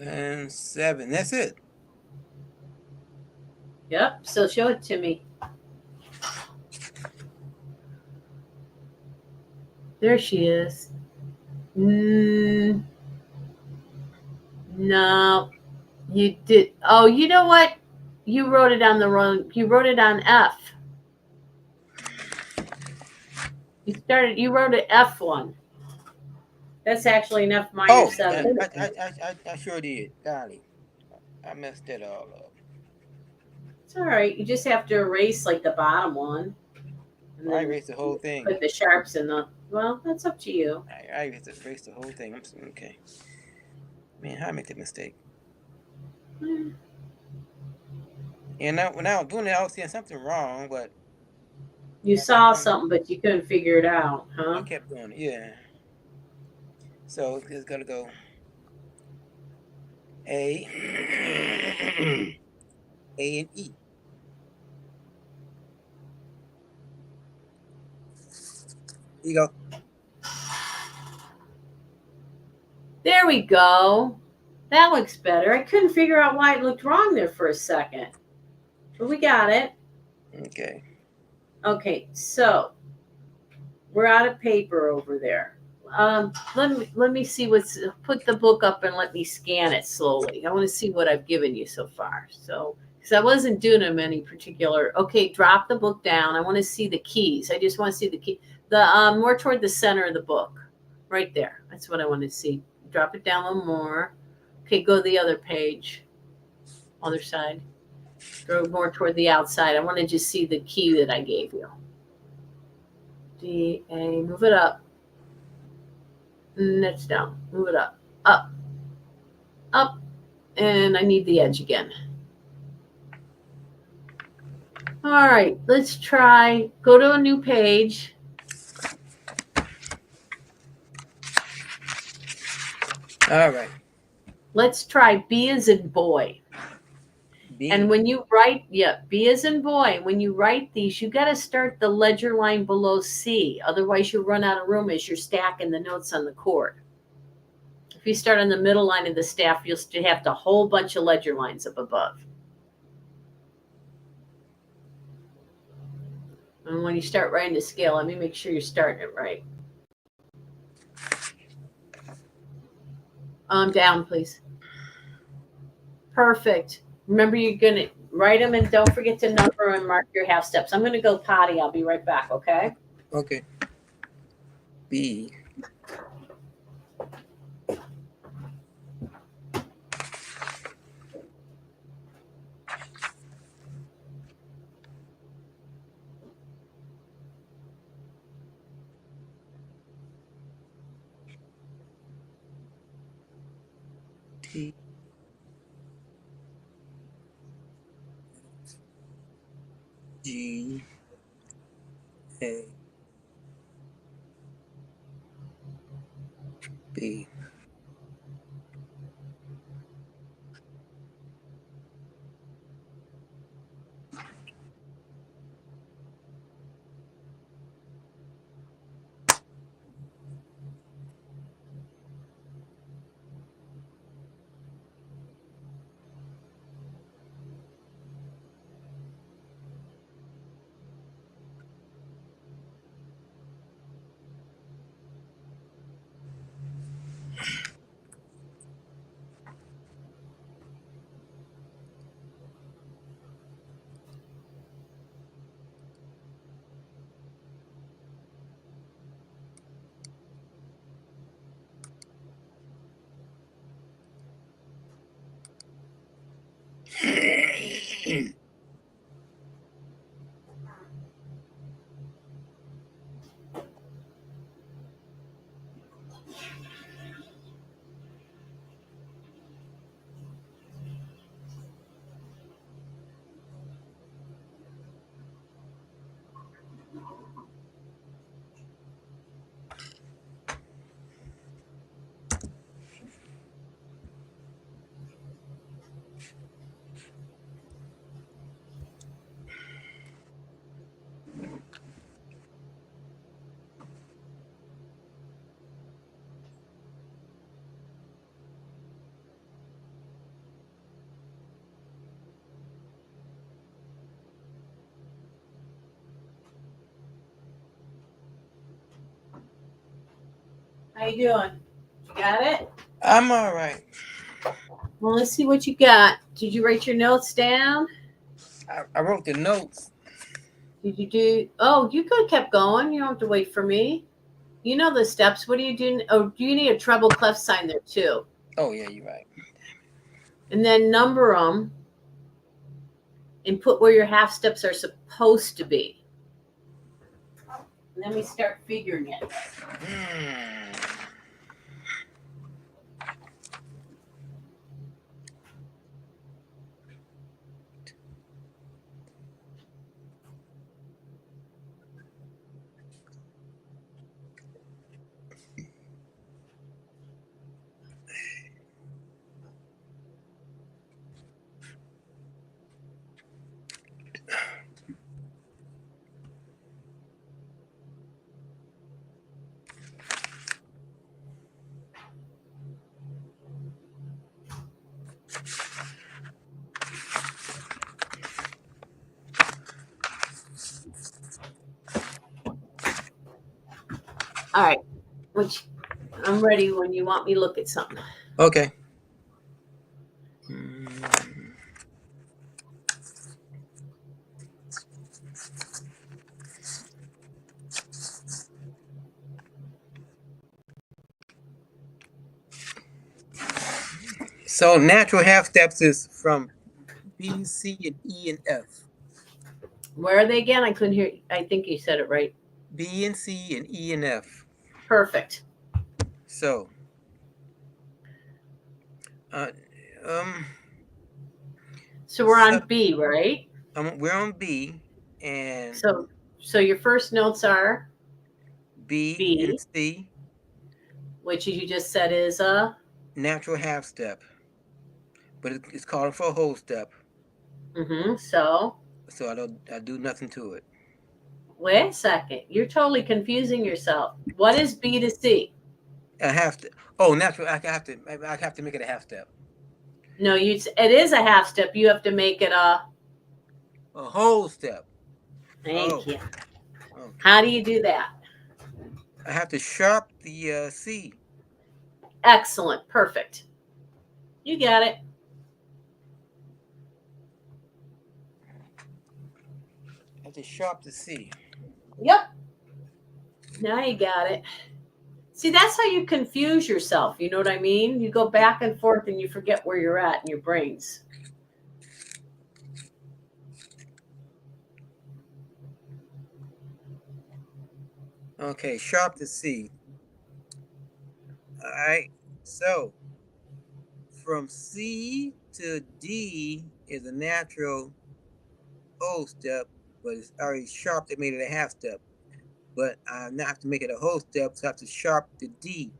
[SPEAKER 1] and 7. That's it.
[SPEAKER 2] Yep. So show it to me. There she is. No, you did. Oh, you know what? You wrote it on the wrong. You wrote it on F. You wrote an F1. That's actually an F minus 7.
[SPEAKER 1] I sure did. Golly, I messed that all up.
[SPEAKER 2] It's all right. You just have to erase like the bottom one. And
[SPEAKER 1] I erased the whole thing.
[SPEAKER 2] Put the sharps in the. Well, that's up to you.
[SPEAKER 1] I erased the whole thing. Okay. Man, how I make that mistake? And now when I was doing it, I was seeing something wrong, but
[SPEAKER 2] you saw something, but you couldn't figure it out, huh?
[SPEAKER 1] I kept doing it, yeah. So it's gonna go A, A and E. Here you go.
[SPEAKER 2] There we go. That looks better. I couldn't figure out why it looked wrong there for a second. But we got it.
[SPEAKER 1] Okay.
[SPEAKER 2] Okay, so we're out of paper over there. Let me see put the book up and let me scan it slowly. I want to see what I've given you so far. So, because I wasn't doing them any particular. Okay, drop the book down. I want to see the keys. I just want to see the key. The more toward the center of the book, right there. That's what I want to see. Drop it down a little more. Okay, go to the other page. Other side. Go more toward the outside. I want to just see the key that I gave you. D, A, move it up. Next down. Move it up. Up. Up. And I need the edge again. All right, let's try. Go to a new page.
[SPEAKER 1] All right.
[SPEAKER 2] Let's try B as in boy.
[SPEAKER 1] B.
[SPEAKER 2] And when you write, B as in boy, when you write these, you got to start the ledger line below C. Otherwise, you'll run out of room as you're stacking the notes on the cord. If you start on the middle line of the staff, you'll still have a whole bunch of ledger lines up above. And when you start writing the scale, let me make sure you're starting it right. Down, please. Perfect. Remember, you're going to write them and don't forget to number and mark your half steps. I'm going to go potty. I'll be right back, okay?
[SPEAKER 1] Okay. B. T. G. A. B.
[SPEAKER 2] How you doing? You got it?
[SPEAKER 1] I'm all right.
[SPEAKER 2] Well, let's see what you got. Did you write your notes down?
[SPEAKER 1] I wrote the notes.
[SPEAKER 2] Did you do? Oh, you could have kept going. You don't have to wait for me. You know the steps. What do you do? Oh, do you need a treble clef sign there too?
[SPEAKER 1] Oh yeah, you're right.
[SPEAKER 2] And then number them and put where your half steps are supposed to be. Let me start figuring it. All right. Which I'm ready when you want me to look at something.
[SPEAKER 1] Okay. So natural half steps is from B, C, and E, and F.
[SPEAKER 2] Where are they again? I couldn't hear. I think you said it right.
[SPEAKER 1] B and C and E and F.
[SPEAKER 2] Perfect.
[SPEAKER 1] So,
[SPEAKER 2] So we're on B, right?
[SPEAKER 1] we're on B, and
[SPEAKER 2] so your first notes are
[SPEAKER 1] B and C,
[SPEAKER 2] which you just said is a
[SPEAKER 1] natural half step, but it's calling for a whole step.
[SPEAKER 2] So
[SPEAKER 1] I do nothing to it.
[SPEAKER 2] Wait a second. You're totally confusing yourself. What is B to C?
[SPEAKER 1] A half step. Oh, natural. I have to make it a half step.
[SPEAKER 2] No, it is a half step. You have to make it a
[SPEAKER 1] whole step.
[SPEAKER 2] Thank you. Okay. How do you do that?
[SPEAKER 1] I have to sharp the C.
[SPEAKER 2] Excellent. Perfect. You got it.
[SPEAKER 1] I have to sharp the C.
[SPEAKER 2] Yep. Now you got it. See, that's how you confuse yourself. You know what I mean? You go back and forth and you forget where you're at in your brains.
[SPEAKER 1] Okay, sharp the C. All right. So from C to D is a natural whole step, but it's already sharp. They made it a half step. But I now have to make it a whole step, so I have to sharp the D.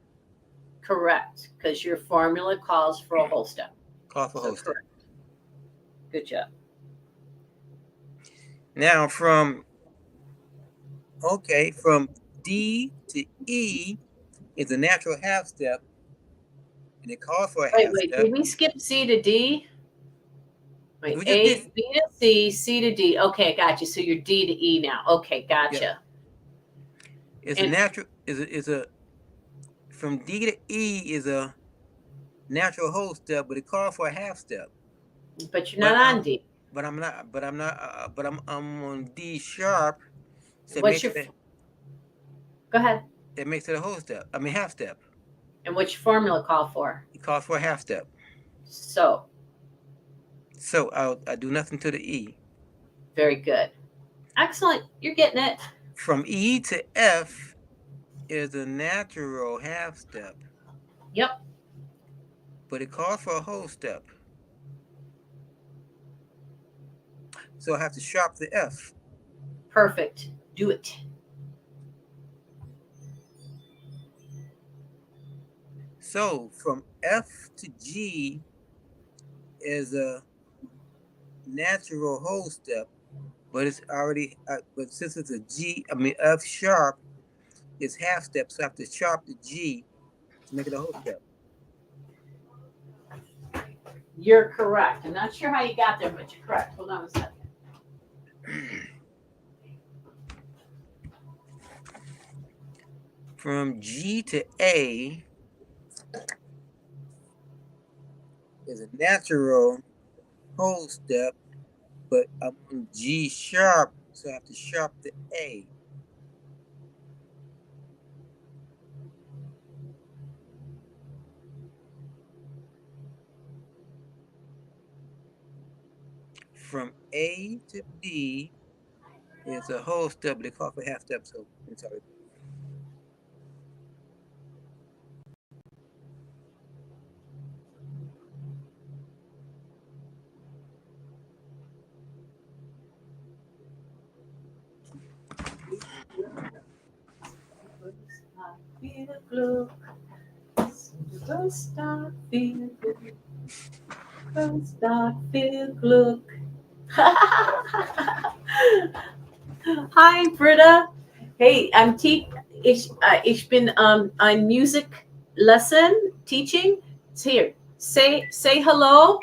[SPEAKER 2] Correct, because your formula calls for a whole step.
[SPEAKER 1] Calls for a whole step.
[SPEAKER 2] Good job.
[SPEAKER 1] Now from D to E is a natural half step, and it calls for a half step.
[SPEAKER 2] Did we skip C to D? Wait, B to C, C to D. Okay, gotcha. So you're D to E now. Okay, gotcha.
[SPEAKER 1] Yeah. It's a natural. Is a from D to E is a natural whole step, but it calls for a half step.
[SPEAKER 2] But you're not on D.
[SPEAKER 1] But I'm not. But I'm not. But I'm on D sharp. So
[SPEAKER 2] What's your? Go ahead.
[SPEAKER 1] It makes it a whole step. I mean half step.
[SPEAKER 2] And which formula call for?
[SPEAKER 1] It calls for a half step.
[SPEAKER 2] So
[SPEAKER 1] I do nothing to the E.
[SPEAKER 2] Very good. Excellent. You're getting it.
[SPEAKER 1] From E to F is a natural half step.
[SPEAKER 2] Yep.
[SPEAKER 1] But it calls for a whole step. So I have to sharp the F.
[SPEAKER 2] Perfect. Do it.
[SPEAKER 1] So from F to G is a natural whole step, but it's already, but since it's a G, F sharp, it's half step, so I have to sharp the G to make it a whole step.
[SPEAKER 2] You're correct. I'm not sure how you got there, but you're correct. Hold on a second.
[SPEAKER 1] from G to A is a natural whole step, but I'm on G sharp, so I have to sharp the A. From A to B is a whole step, but they call for half step, so I'm sorry.
[SPEAKER 2] Hi, Britta. Hey, ich bin ein Music lesson teaching. It's here. Say hello.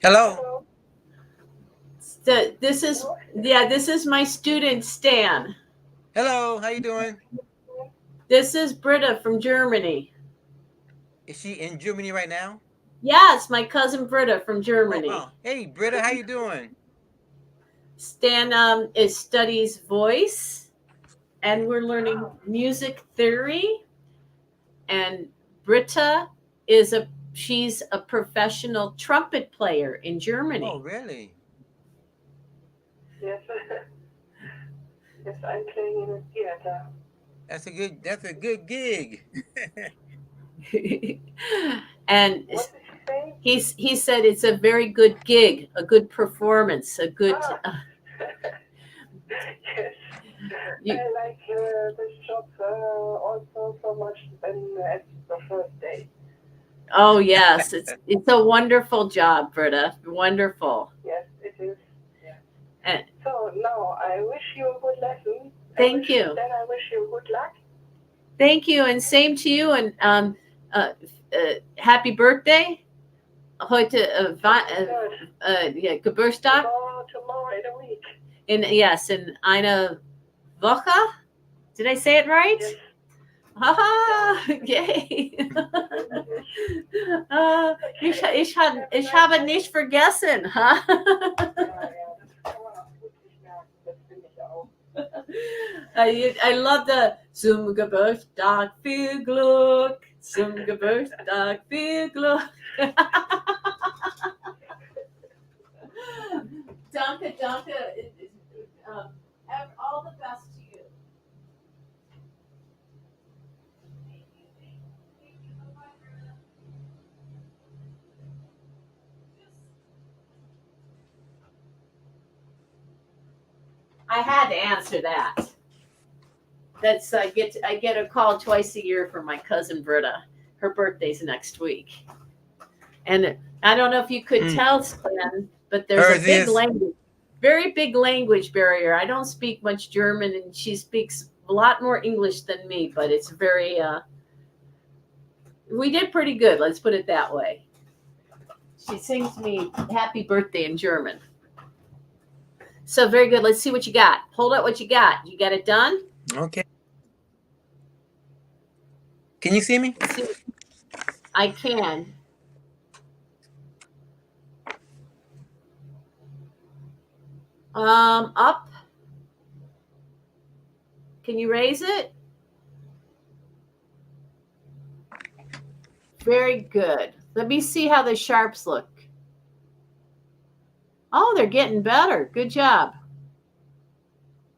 [SPEAKER 1] Hello.
[SPEAKER 2] This is my student Stan.
[SPEAKER 1] Hello, how you doing?
[SPEAKER 2] This is Britta from Germany.
[SPEAKER 1] Is she in Germany right now?
[SPEAKER 2] Yes, my cousin Britta from Germany.
[SPEAKER 1] Oh, wow. Hey, Britta, how you doing?
[SPEAKER 2] Stan studies voice, and we're learning music theory. And Britta she's a professional trumpet player in Germany.
[SPEAKER 1] Oh, really?
[SPEAKER 3] Yes. Yes, I'm playing in a theater.
[SPEAKER 1] That's a good gig.
[SPEAKER 2] And
[SPEAKER 3] What did you say?
[SPEAKER 2] he said it's a very good gig, a good performance, a good.
[SPEAKER 3] Yes. I like this job also so much than at the first day.
[SPEAKER 2] Oh yes, it's a wonderful job, Britta. Wonderful.
[SPEAKER 3] Yes, it is.
[SPEAKER 2] And
[SPEAKER 3] so now I wish you a good lesson.
[SPEAKER 2] Thank you.
[SPEAKER 3] Then I wish you good luck.
[SPEAKER 2] Thank you, and same to you. And happy birthday. Heute Geburtstag.
[SPEAKER 3] Tomorrow in a week.
[SPEAKER 2] In eine Woche. Did I say it right?
[SPEAKER 3] Yes.
[SPEAKER 2] Haha, yay. Ich habe nicht vergessen. Huh? I love the zum Geburtstag viel Glück, zum Geburtstag viel Glück. Danke. All the best to you. I had to answer that. That's I get a call twice a year from my cousin Britta. Her birthday's next week, and I don't know if you could tell, Stan, but there's very big language barrier. I don't speak much German, and she speaks a lot more English than me. But it's very. We did pretty good. Let's put it that way. She sings me "Happy Birthday" in German. So very good. Let's see what you got. Hold up what you got. You got it done?
[SPEAKER 1] Okay. Can you see me?
[SPEAKER 2] I can. Up. Can you raise it? Very good. Let me see how the sharps look. Oh, they're getting better. Good job.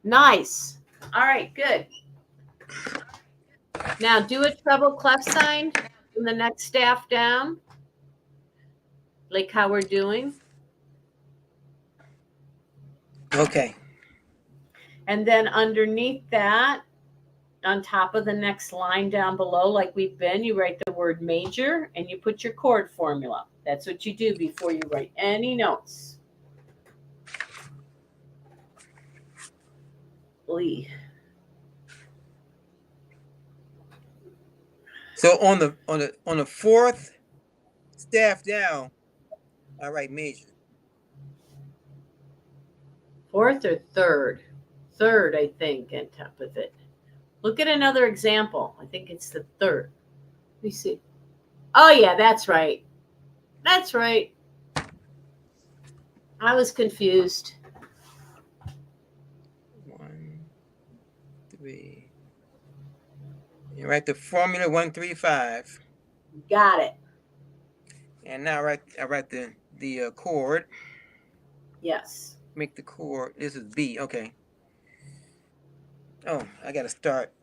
[SPEAKER 2] Nice. All right, good. Now do a treble clef sign from the next staff down, like how we're doing.
[SPEAKER 1] Okay.
[SPEAKER 2] And then underneath that, on top of the next line down below, like we've been, you write the word major and you put your chord formula. That's what you do before you write any notes. Lee.
[SPEAKER 1] So on the fourth staff down, I write major.
[SPEAKER 2] Fourth or third? Third, I think, on top of it. Look at another example. I think it's the third. Let me see. Oh, yeah, that's right. That's right. I was confused.
[SPEAKER 1] 1, 3. You write the formula 135.
[SPEAKER 2] Got it.
[SPEAKER 1] And now I write the chord.
[SPEAKER 2] Yes.
[SPEAKER 1] Make the chord. This is B. Okay. Oh, I got to start.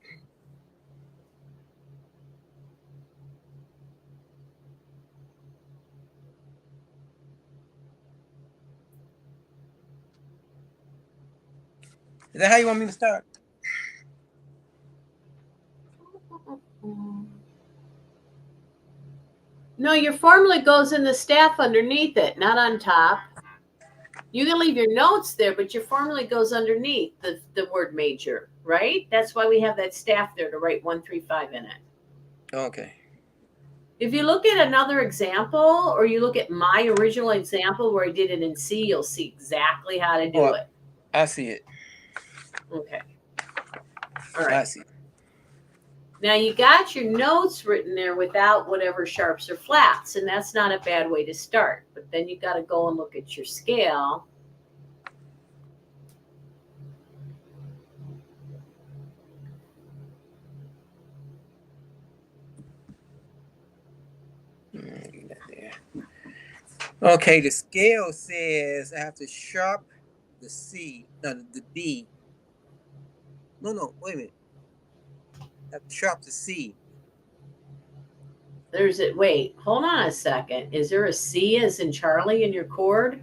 [SPEAKER 1] Is that how you want me to start?
[SPEAKER 2] No, your formula goes in the staff underneath it, not on top. You can leave your notes there, but your formula goes underneath the word major, right? That's why we have that staff there to write 135 in it.
[SPEAKER 1] Okay.
[SPEAKER 2] If you look at another example, or you look at my original example where I did it in C, you'll see exactly how to do it.
[SPEAKER 1] I see it.
[SPEAKER 2] Okay. All right.
[SPEAKER 1] I see.
[SPEAKER 2] Now you got your notes written there without whatever sharps or flats, and that's not a bad way to start. But then you got to go and look at your scale.
[SPEAKER 1] Okay, the scale says I have to sharp the C, no, the B. No, wait a minute. I have to sharp the C.
[SPEAKER 2] There's it. Wait, hold on a second. Is there a C as in Charlie in your chord?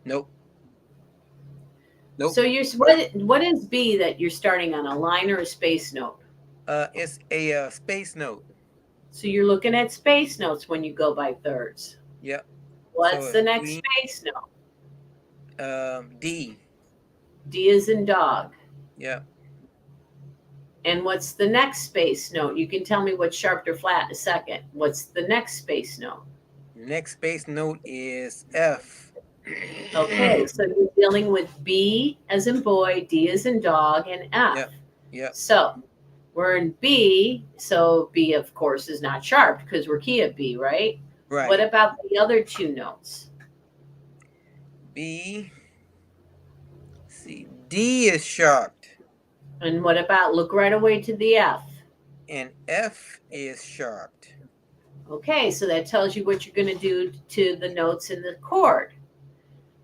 [SPEAKER 1] Nope.
[SPEAKER 2] So what is B that you're starting on, a line or a space note?
[SPEAKER 1] It's a space note.
[SPEAKER 2] So you're looking at space notes when you go by thirds.
[SPEAKER 1] Yep.
[SPEAKER 2] What's so the next space note?
[SPEAKER 1] D.
[SPEAKER 2] D is in dog.
[SPEAKER 1] Yep.
[SPEAKER 2] And what's the next space note? You can tell me what's sharp or flat in a second. What's the next space note?
[SPEAKER 1] The next space note is F.
[SPEAKER 2] Okay, so you're dealing with B as in boy, D as in dog, and F.
[SPEAKER 1] Yep.
[SPEAKER 2] So we're in B, so B, of course, is not sharp because we're key of B, right?
[SPEAKER 1] Right.
[SPEAKER 2] What about the other two notes?
[SPEAKER 1] B. See, D is sharped.
[SPEAKER 2] And what about, look right away to the F?
[SPEAKER 1] And F is sharped.
[SPEAKER 2] Okay, so that tells you what you're going to do to the notes in the chord.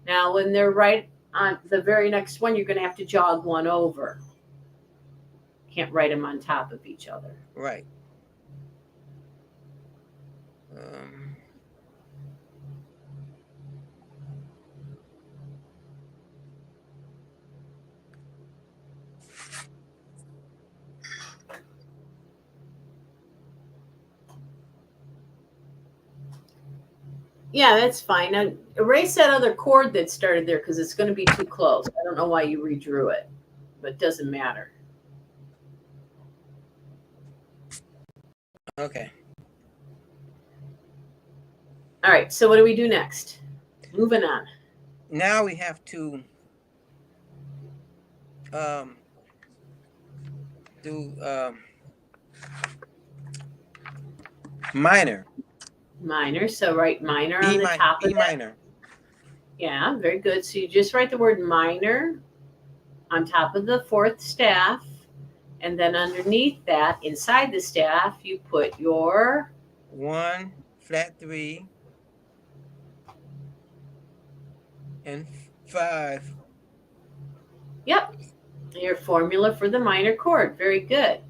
[SPEAKER 2] Now, when they're right on the very next one, you're going to have to jog one over. Can't write them on top of each other.
[SPEAKER 1] Right.
[SPEAKER 2] Yeah, that's fine. Now, erase that other chord that started there because it's going to be too close. I don't know why you redrew it, but it doesn't matter.
[SPEAKER 1] Okay.
[SPEAKER 2] All right, so what do we do next? Moving on.
[SPEAKER 1] Now we have to do minor.
[SPEAKER 2] Minor, so write minor on the top of
[SPEAKER 1] B minor.
[SPEAKER 2] Yeah, very good. So you just write the word minor on top of the fourth staff, and then underneath that, inside the staff, you put your
[SPEAKER 1] 1, flat 3, and 5.
[SPEAKER 2] Yep, your formula for the minor chord. Very good.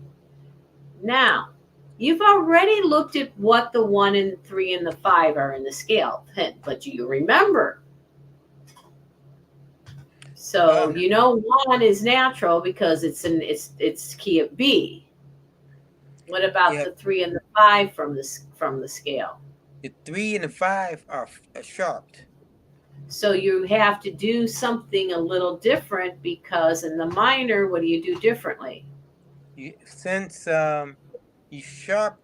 [SPEAKER 2] Now, you've already looked at what the 1 and 3 and the 5 are in the scale, but do you remember? So you know 1 is natural because it's key of B. What about the 3 and the 5 from the scale?
[SPEAKER 1] The 3 and the 5 are sharped.
[SPEAKER 2] So you have to do something a little different because in the minor, what do you do differently?
[SPEAKER 1] Since you sharp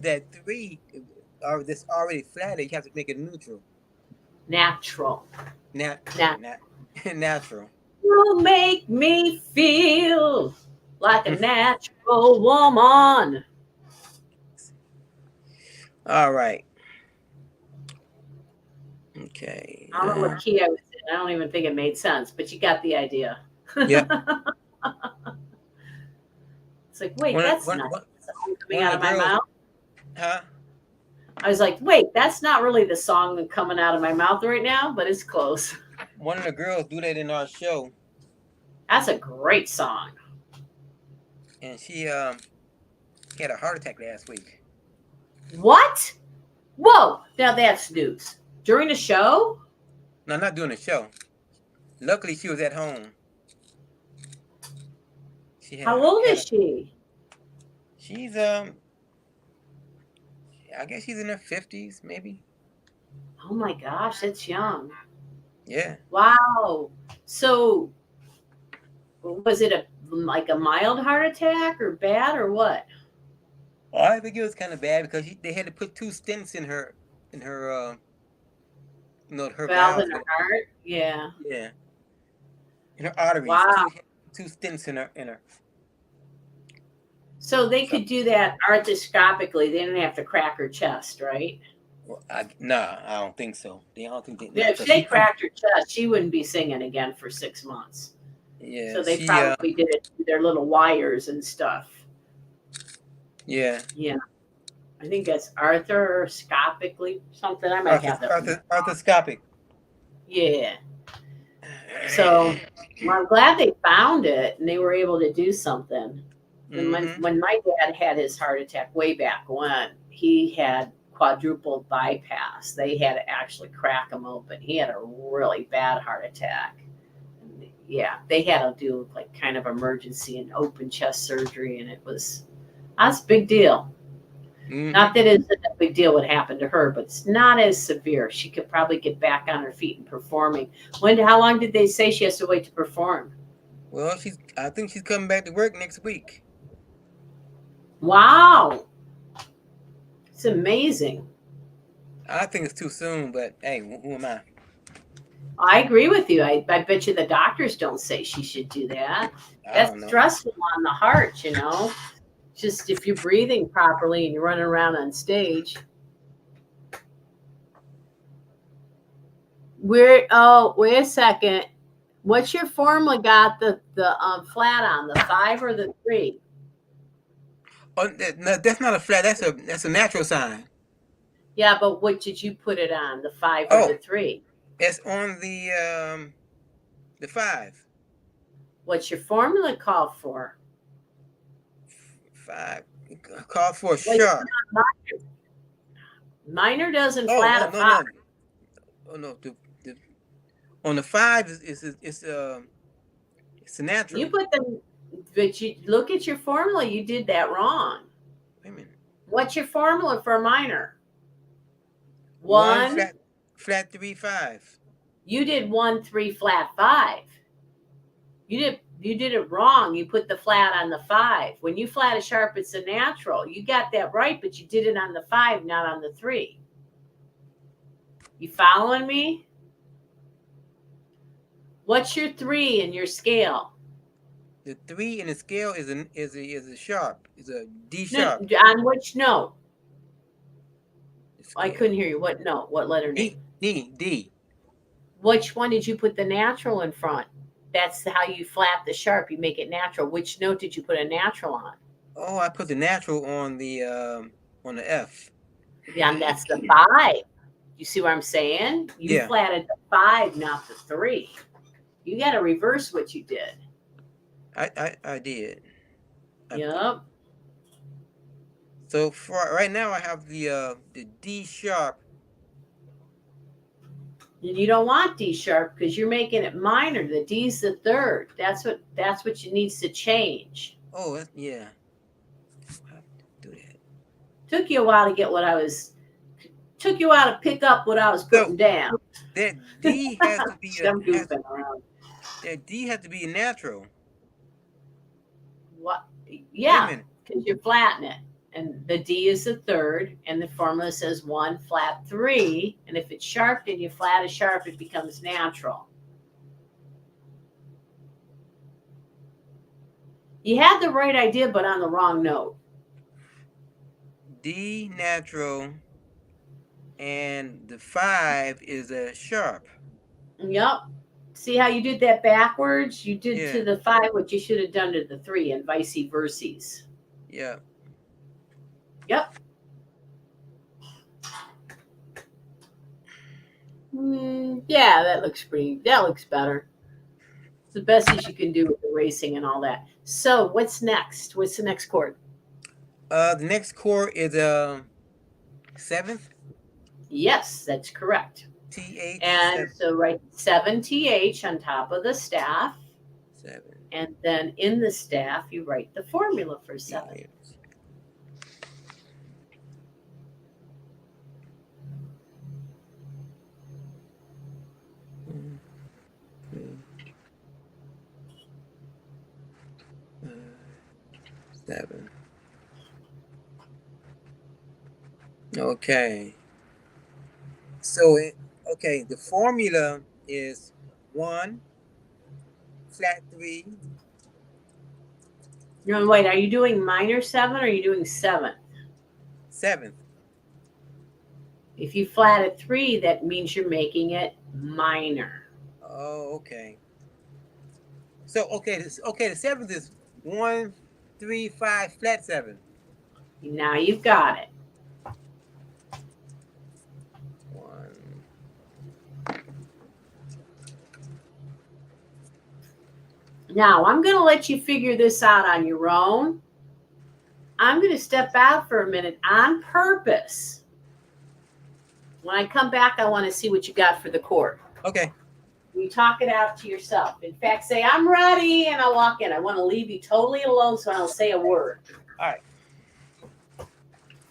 [SPEAKER 1] that 3 or that's already flat, you have to make it neutral.
[SPEAKER 2] Natural.
[SPEAKER 1] Natural.
[SPEAKER 2] You make me feel like a natural woman.
[SPEAKER 1] All right. Okay.
[SPEAKER 2] I don't know what key I was in. I don't even think it made sense, but you got the idea.
[SPEAKER 1] Yep.
[SPEAKER 2] It's like, wait,
[SPEAKER 1] One,
[SPEAKER 2] that's
[SPEAKER 1] one,
[SPEAKER 2] not
[SPEAKER 1] one,
[SPEAKER 2] the song coming
[SPEAKER 1] one
[SPEAKER 2] out
[SPEAKER 1] of
[SPEAKER 2] of
[SPEAKER 1] the
[SPEAKER 2] my
[SPEAKER 1] girls,
[SPEAKER 2] mouth.
[SPEAKER 1] huh?
[SPEAKER 2] I was like, wait, that's not really the song coming out of my mouth right now, but it's close.
[SPEAKER 1] One of the girls do that in our show,
[SPEAKER 2] That's a great song.
[SPEAKER 1] and she had a heart attack last week.
[SPEAKER 2] What? Whoa, now that's news. During the show?
[SPEAKER 1] No, not doing the show. Luckily, she was at home.
[SPEAKER 2] How old is she?
[SPEAKER 1] She's I guess she's in her 50s, maybe.
[SPEAKER 2] Oh my gosh, that's young.
[SPEAKER 1] Yeah.
[SPEAKER 2] Wow. So was it like a mild heart attack or bad or what?
[SPEAKER 1] Oh, I think it was kind of bad because they had to put 2 stents in her her
[SPEAKER 2] Valve
[SPEAKER 1] valves.
[SPEAKER 2] in her heart? Yeah.
[SPEAKER 1] Yeah. In her arteries.
[SPEAKER 2] Wow.
[SPEAKER 1] Two stents in her.
[SPEAKER 2] So they could do that arthroscopically. They didn't have to crack her chest, right?
[SPEAKER 1] Well, nah, I don't think so. I don't think they.
[SPEAKER 2] Yeah, if they cracked her chest, she wouldn't be singing again for 6 months.
[SPEAKER 1] Yeah.
[SPEAKER 2] So they probably did it through their little wires and stuff.
[SPEAKER 1] Yeah.
[SPEAKER 2] Yeah. I think that's arthroscopically something. I might have that.
[SPEAKER 1] Arthroscopic.
[SPEAKER 2] Yeah. So I'm glad they found it and they were able to do something.
[SPEAKER 1] Mm-hmm.
[SPEAKER 2] When my dad had his heart attack way back when, he had quadruple bypass. They had to actually crack him open. He had a really bad heart attack. Yeah, they had to do like kind of emergency and open chest surgery, and that's a big deal. Mm-hmm. Not that it's a big deal what happened to her, but it's not as severe. She could probably get back on her feet and performing. How long did they say she has to wait to perform?
[SPEAKER 1] Well, I think she's coming back to work next week.
[SPEAKER 2] Wow. It's amazing.
[SPEAKER 1] I think it's too soon, but hey, who am I?
[SPEAKER 2] I agree with you. I bet you the doctors don't say she should do that. That's stressful on the heart, Just if you're breathing properly and you're running around on stage. Wait a second. What's your formula got the flat on, the 5 or the 3?
[SPEAKER 1] Oh, that's not a flat. That's a natural sign.
[SPEAKER 2] Yeah, but what did you put it on? The 5 or the 3?
[SPEAKER 1] It's on the 5.
[SPEAKER 2] What's your formula call for?
[SPEAKER 1] 5. Call for a sharp.
[SPEAKER 2] Minor doesn't flat a 5.
[SPEAKER 1] Oh no, on the 5 it's a natural.
[SPEAKER 2] You put them, but you look at your formula. You did that wrong.
[SPEAKER 1] Wait a minute.
[SPEAKER 2] What's your formula for a minor?
[SPEAKER 1] 1 flat 3 5.
[SPEAKER 2] You did 1 3 flat 5. You did it wrong. You put the flat on the 5. When you flat a sharp, it's a natural. You got that right, but you did it on the 5, not on the 3. You following me? What's your 3 in your scale?
[SPEAKER 1] The 3 in the scale is a sharp. Is a D sharp.
[SPEAKER 2] On which note? I couldn't hear you. What note? What letter name?
[SPEAKER 1] D.
[SPEAKER 2] Which one did you put the natural in front? That's how you flat the sharp. You make it natural. Which note did you put a natural on?
[SPEAKER 1] Oh, I put the natural on the F.
[SPEAKER 2] Yeah, and that's the 5. You see what I'm saying? You flatted the 5, not the 3. You got to reverse what you did.
[SPEAKER 1] I did.
[SPEAKER 2] Yep.
[SPEAKER 1] So for right now, I have the D sharp.
[SPEAKER 2] And you don't want D sharp because you're making it minor. The D's the 3rd. That's what you needs to change.
[SPEAKER 1] Oh yeah. I have to do that.
[SPEAKER 2] Took you a while to get what I was. Took you a while to pick up what I was putting down.
[SPEAKER 1] That D has to be
[SPEAKER 2] that
[SPEAKER 1] D has to be natural.
[SPEAKER 2] What? Yeah, because you're flattening it. And the D is the 3rd, and the formula says 1 flat 3. And if it's sharp and you flat a sharp, it becomes natural. You had the right idea, but on the wrong note.
[SPEAKER 1] D natural, and the 5 is a sharp.
[SPEAKER 2] Yep. See how you did that backwards? You did
[SPEAKER 1] Yeah.
[SPEAKER 2] to the 5 what you should have done to the 3 and vice versa.
[SPEAKER 1] Yeah.
[SPEAKER 2] Yep. Yeah, that looks better. It's the best as you can do with the racing and all that. So what's next? What's the next chord?
[SPEAKER 1] The next chord is 7th.
[SPEAKER 2] Yes, that's correct.
[SPEAKER 1] TH.
[SPEAKER 2] And
[SPEAKER 1] 7.
[SPEAKER 2] so write 7 TH on top of the staff.
[SPEAKER 1] 7.
[SPEAKER 2] And then in the staff, you write the formula for 7.
[SPEAKER 1] TH. Seven. Okay. So okay, the formula is 1 flat 3.
[SPEAKER 2] No, wait, are you doing minor 7 or are you doing 7th?
[SPEAKER 1] 7th.
[SPEAKER 2] If you flat at 3, that means you're making it minor.
[SPEAKER 1] Oh, okay. So the 7th is 1 3 5 flat 7.
[SPEAKER 2] Now you've got it.
[SPEAKER 1] 1.
[SPEAKER 2] Now I'm going to let you figure this out on your own. I'm going to step out for a minute on purpose. When I come back, I want to see what you got for the chord.
[SPEAKER 1] Okay.
[SPEAKER 2] You talk it out to yourself. In fact, say, I'm ready, and I'll walk in. I want to leave you totally alone so I don't say a word.
[SPEAKER 1] All right.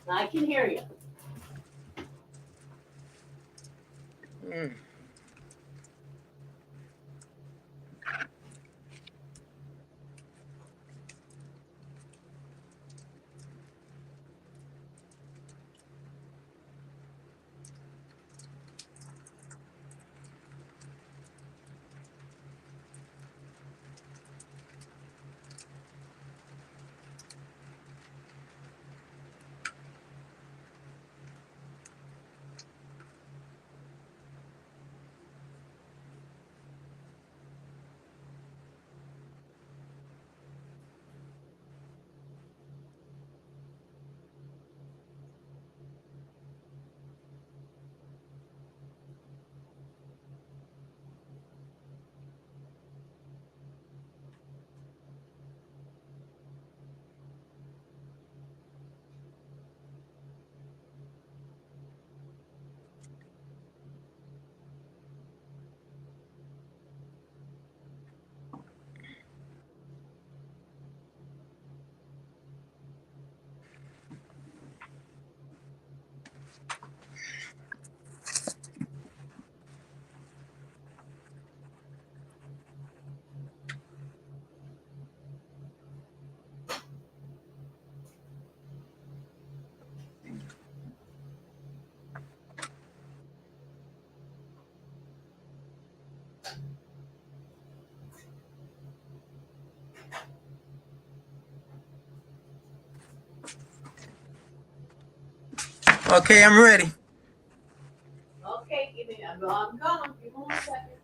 [SPEAKER 2] I can hear you.
[SPEAKER 1] Okay, I'm ready.
[SPEAKER 2] Okay, give me. I'm gone. Give me 1 second.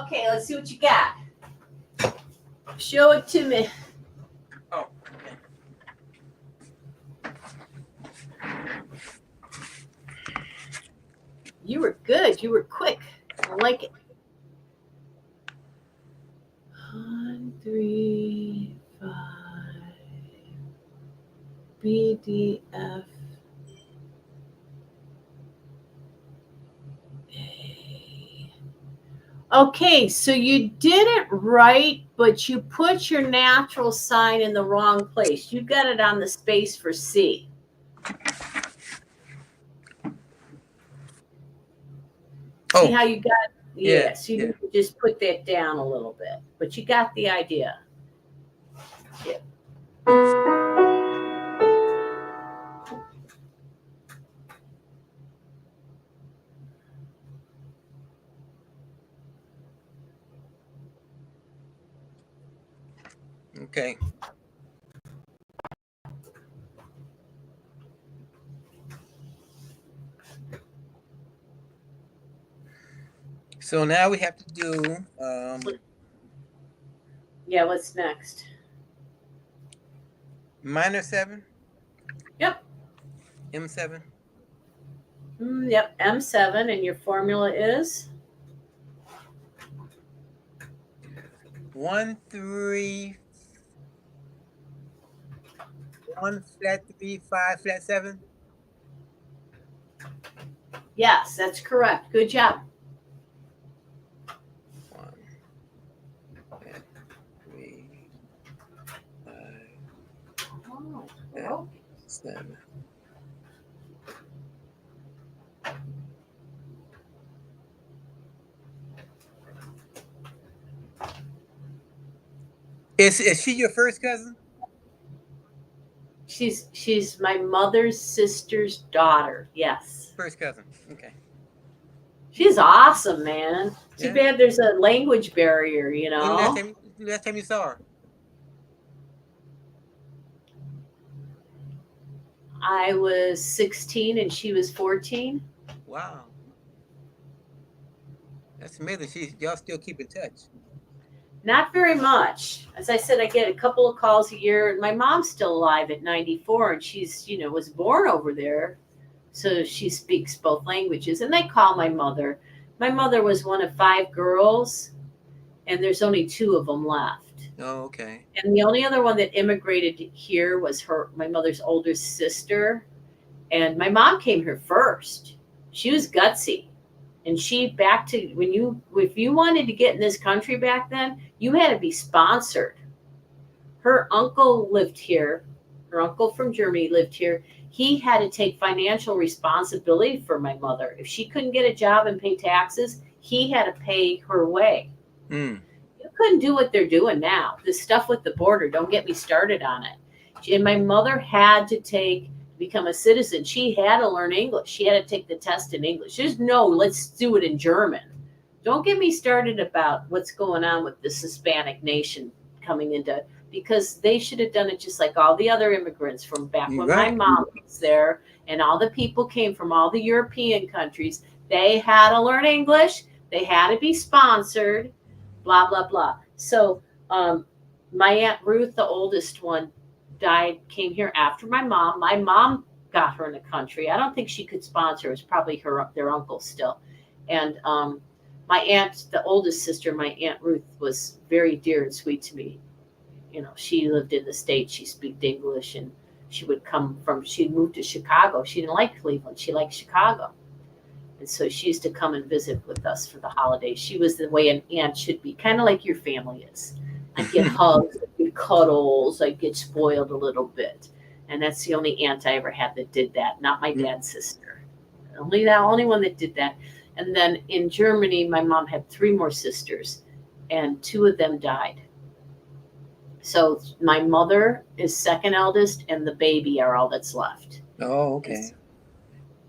[SPEAKER 2] Okay, let's see what you got. Show it to me.
[SPEAKER 1] Oh,
[SPEAKER 2] You were good. You were quick. I like it. 1 3 5 B D F A. Okay, so you did it right, but you put your natural sign in the wrong place. You got it on the space for C.
[SPEAKER 1] Oh,
[SPEAKER 2] see how you got?
[SPEAKER 1] yeah,
[SPEAKER 2] Yes, you
[SPEAKER 1] yeah.
[SPEAKER 2] need to just put that down a little bit, but you got the idea. Yeah.
[SPEAKER 1] Okay. So now we have to do
[SPEAKER 2] Yeah, what's next?
[SPEAKER 1] minor 7,
[SPEAKER 2] Yep.
[SPEAKER 1] M7.
[SPEAKER 2] Yep, M7, and your formula is?
[SPEAKER 1] 1 3 1 flat 3 5 flat 7.
[SPEAKER 2] Yes, that's correct. Good job.
[SPEAKER 1] 1 flat 3 5
[SPEAKER 2] Oh,
[SPEAKER 1] flat
[SPEAKER 2] okay.
[SPEAKER 1] 7. Is she your first cousin?
[SPEAKER 2] She's my mother's sister's daughter. Yes.
[SPEAKER 1] First cousin. Okay.
[SPEAKER 2] She's awesome, man. Too
[SPEAKER 1] Yeah.
[SPEAKER 2] bad there's a language barrier, you
[SPEAKER 1] When
[SPEAKER 2] know.
[SPEAKER 1] last time you saw her?
[SPEAKER 2] I was 16 and she was 14.
[SPEAKER 1] Wow. That's amazing. Y'all still keep in touch.
[SPEAKER 2] Not very much. As I said, I get a couple of calls a year. My mom's still alive at 94, and she's, was born over there. So she speaks both languages. And they call my mother. My mother was one of 5 girls, and there's only 2 of them left.
[SPEAKER 1] Oh, okay.
[SPEAKER 2] And the only other one that immigrated here was my mother's older sister. And my mom came here first. She was gutsy. And if you wanted to get in this country back then, you had to be sponsored. Her uncle lived here. Her uncle from Germany lived here. He had to take financial responsibility for my mother. If she couldn't get a job and pay taxes, he had to pay her way.
[SPEAKER 1] Mm.
[SPEAKER 2] You couldn't do what they're doing now. This stuff with the border, don't get me started on it. And my mother had to become a citizen. She had to learn English. She had to take the test in English. There's no, let's do it in German. Don't get me started about what's going on with this Hispanic nation coming into, because they should have done it just like all the other immigrants from back when my mom was there, and all the people came from all the European countries. They had to learn English. They had to be sponsored, blah, blah, blah. So my Aunt Ruth, the oldest one, came here after my mom. My mom got her in the country. I don't think she could sponsor. It was probably their uncle still. And my aunt, the oldest sister, my Aunt Ruth, was very dear and sweet to me. She lived in the States. She spoke English, and she'd moved to Chicago. She didn't like Cleveland. She liked Chicago. And so she used to come and visit with us for the holidays. She was the way an aunt should be, kind of like your family is. I'd get hugs, I'd get cuddles, I'd get spoiled a little bit. And that's the only aunt I ever had that did that, not my dad's sister. Only one that did that. And then in Germany, my mom had 3 more sisters, and 2 of them died. So my mother is second eldest, and the baby are all that's left.
[SPEAKER 1] Oh, okay.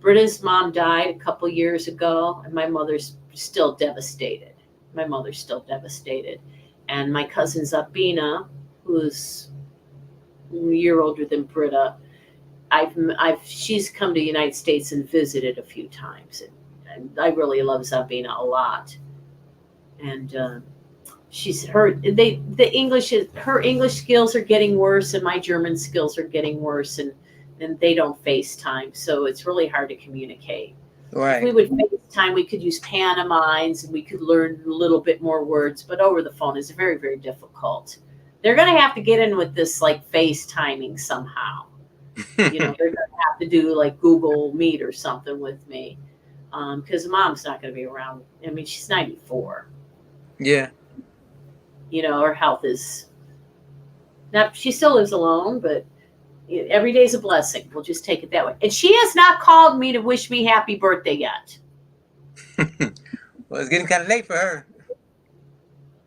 [SPEAKER 2] Britta's mom died a couple years ago, and my mother's still devastated. And my cousin Zabina, who's a year older than Britta, she's come to the United States and visited a few times, and I really love Zabina a lot. And her English skills are getting worse, and my German skills are getting worse, and they don't FaceTime, so it's really hard to communicate.
[SPEAKER 1] Right.
[SPEAKER 2] If we would FaceTime, we could use pantomimes, and we could learn a little bit more words, but over the phone is very, very difficult. They're going to have to get in with this like FaceTiming somehow. They're going to have to do like Google Meet or something with me, because mom's not going to be around. I mean, she's 94.
[SPEAKER 1] Yeah.
[SPEAKER 2] Her health is not. She still lives alone, but every day's a blessing. We'll just take it that way. And she has not called me to wish me happy birthday yet.
[SPEAKER 1] Well, it's getting kind of late for her.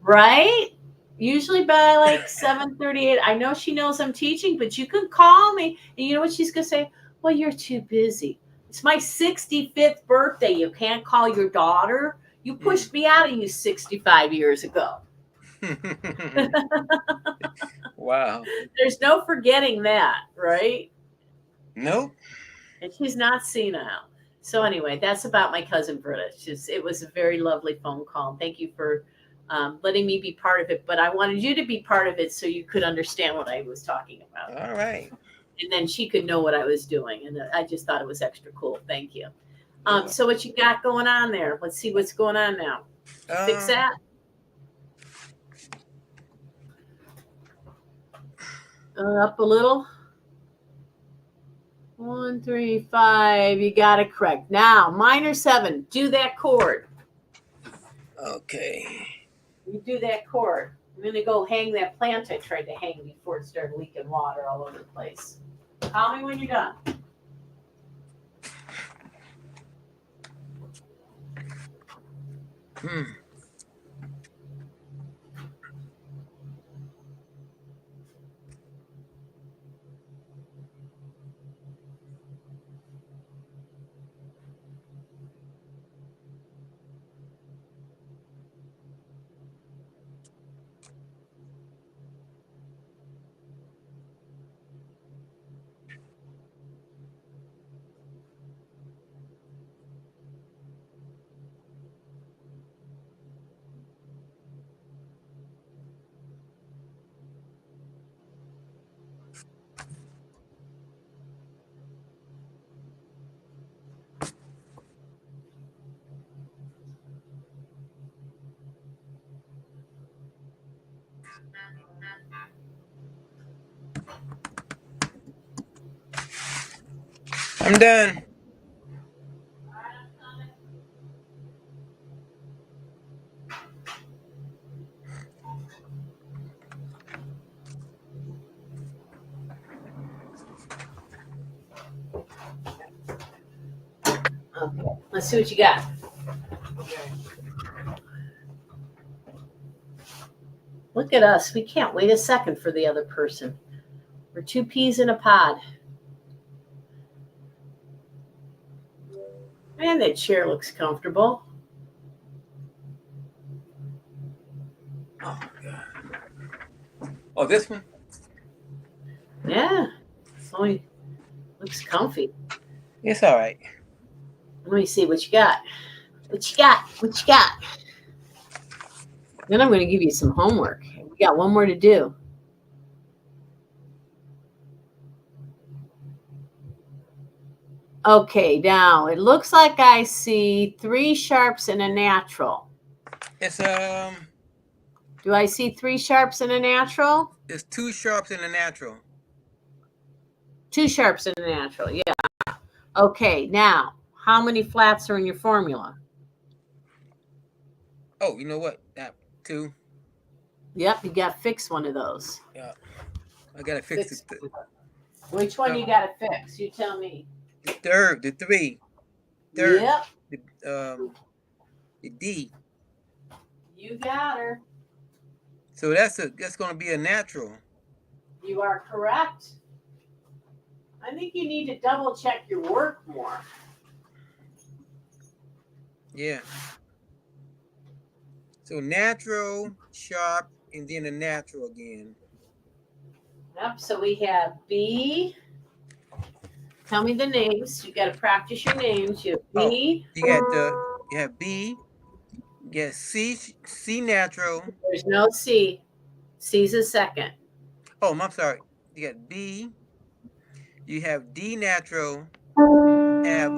[SPEAKER 2] Right? Usually by like 7:38. I know she knows I'm teaching, but you can call me. And you know what she's going to say? Well, you're too busy. It's my 65th birthday. You can't call your daughter. You pushed me out of you 65 years ago.
[SPEAKER 1] Wow.
[SPEAKER 2] There's no forgetting that, right?
[SPEAKER 1] Nope.
[SPEAKER 2] And she's not senile. So anyway, that's about my cousin Britta. It was a very lovely phone call. Thank you for letting me be part of it. But I wanted you to be part of it so you could understand what I was talking about.
[SPEAKER 1] All right.
[SPEAKER 2] And then she could know what I was doing. And I just thought it was extra cool. Thank you. So what you got going on there? Let's see what's going on now. Fix that. Up a little. 1, 3, 5. You got it correct. Now, minor 7. Do that chord.
[SPEAKER 1] Okay.
[SPEAKER 2] You do that chord. I'm going to go hang that plant I tried to hang before it started leaking water all over the place. Call me when you're done.
[SPEAKER 1] I'm done.
[SPEAKER 2] Okay. Let's see what you got. Look at us. We can't wait a second for the other person. We're 2 peas in a pod. Man, that chair looks comfortable.
[SPEAKER 1] Oh my God. Oh, this one?
[SPEAKER 2] Yeah. Only looks comfy.
[SPEAKER 1] It's all right.
[SPEAKER 2] Let me see what you got. What you got? What you got? Then I'm going to give you some homework. We got one more to do. Okay, now it looks like I see 3 sharps and a natural.
[SPEAKER 1] It's
[SPEAKER 2] Do I see 3 sharps and a natural?
[SPEAKER 1] It's 2 sharps in the natural.
[SPEAKER 2] 2 sharps and a natural, yeah. Okay, now, how many flats are in your formula?
[SPEAKER 1] Oh, you know what? 2.
[SPEAKER 2] Yep, you got to fix one of those.
[SPEAKER 1] Yeah. I got to fix it.
[SPEAKER 2] Which one you got to fix? You tell me.
[SPEAKER 1] The 3. Third.
[SPEAKER 2] Yep.
[SPEAKER 1] The D.
[SPEAKER 2] You got her.
[SPEAKER 1] So that's going to be a natural.
[SPEAKER 2] You are correct. I think you need to double check your work more.
[SPEAKER 1] Yeah. So natural, sharp, and then a natural again.
[SPEAKER 2] Yep. So we have B. Tell me the names. You got to practice your names. You have B.
[SPEAKER 1] You have B. You have C natural.
[SPEAKER 2] There's no C. C's a second.
[SPEAKER 1] Oh, I'm sorry. You got B. You have D natural. Have